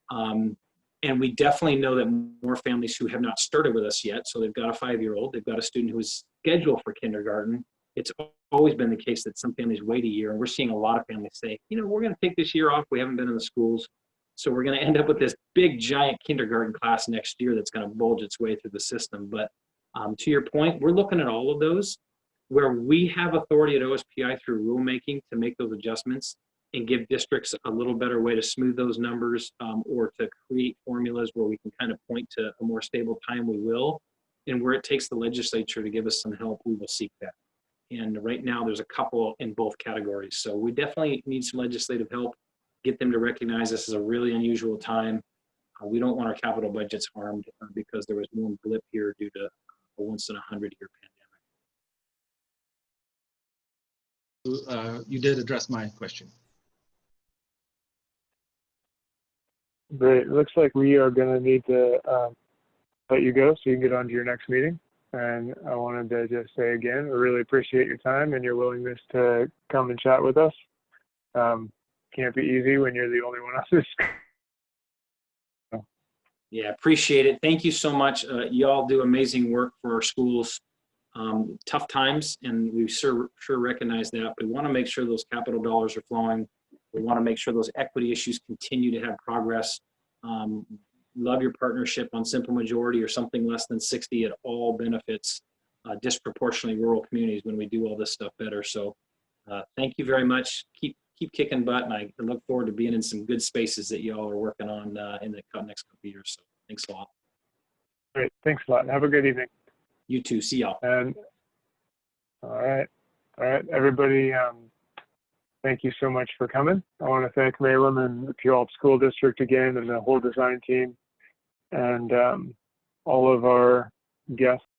And we definitely know that more families who have not started with us yet, so they've got a 5-year-old, they've got a student who is scheduled for kindergarten. It's always been the case that some families wait a year, and we're seeing a lot of families say, you know, we're going to take this year off. We haven't been in the schools. So we're going to end up with this big, giant kindergarten class next year that's going to bulge its way through the system. But to your point, we're looking at all of those where we have authority at OSPI through rulemaking to make those adjustments and give districts a little better way to smooth those numbers or to create formulas where we can kind of point to a more stable time, we will. And where it takes the legislature to give us some help, we will seek that. And right now there's a couple in both categories. So we definitely need some legislative help, get them to recognize this is a really unusual time. We don't want our capital budgets harmed because there was one blip here due to a once in 100-year pandemic.
You did address my question.
Great. It looks like we are going to need to let you go so you can get on to your next meeting. And I wanted to just say again, we really appreciate your time and your willingness to come and chat with us. Can't be easy when you're the only one on this.
Yeah, appreciate it. Thank you so much. Y'all do amazing work for our schools. Tough times, and we sure recognize that. But we want to make sure those capital dollars are flowing. We want to make sure those equity issues continue to have progress. Love your partnership on simple majority or something less than 60. It all benefits disproportionately rural communities when we do all this stuff better. So thank you very much. Keep kicking butt, and I look forward to being in some good spaces that y'all are working on in the next couple of years. So thanks a lot.
Great. Thanks a lot. Have a good evening.
You too. See y'all.
And all right, everybody. Thank you so much for coming. I want to thank Malin and the Puyallup School District again, and the whole design team, and all of our guests.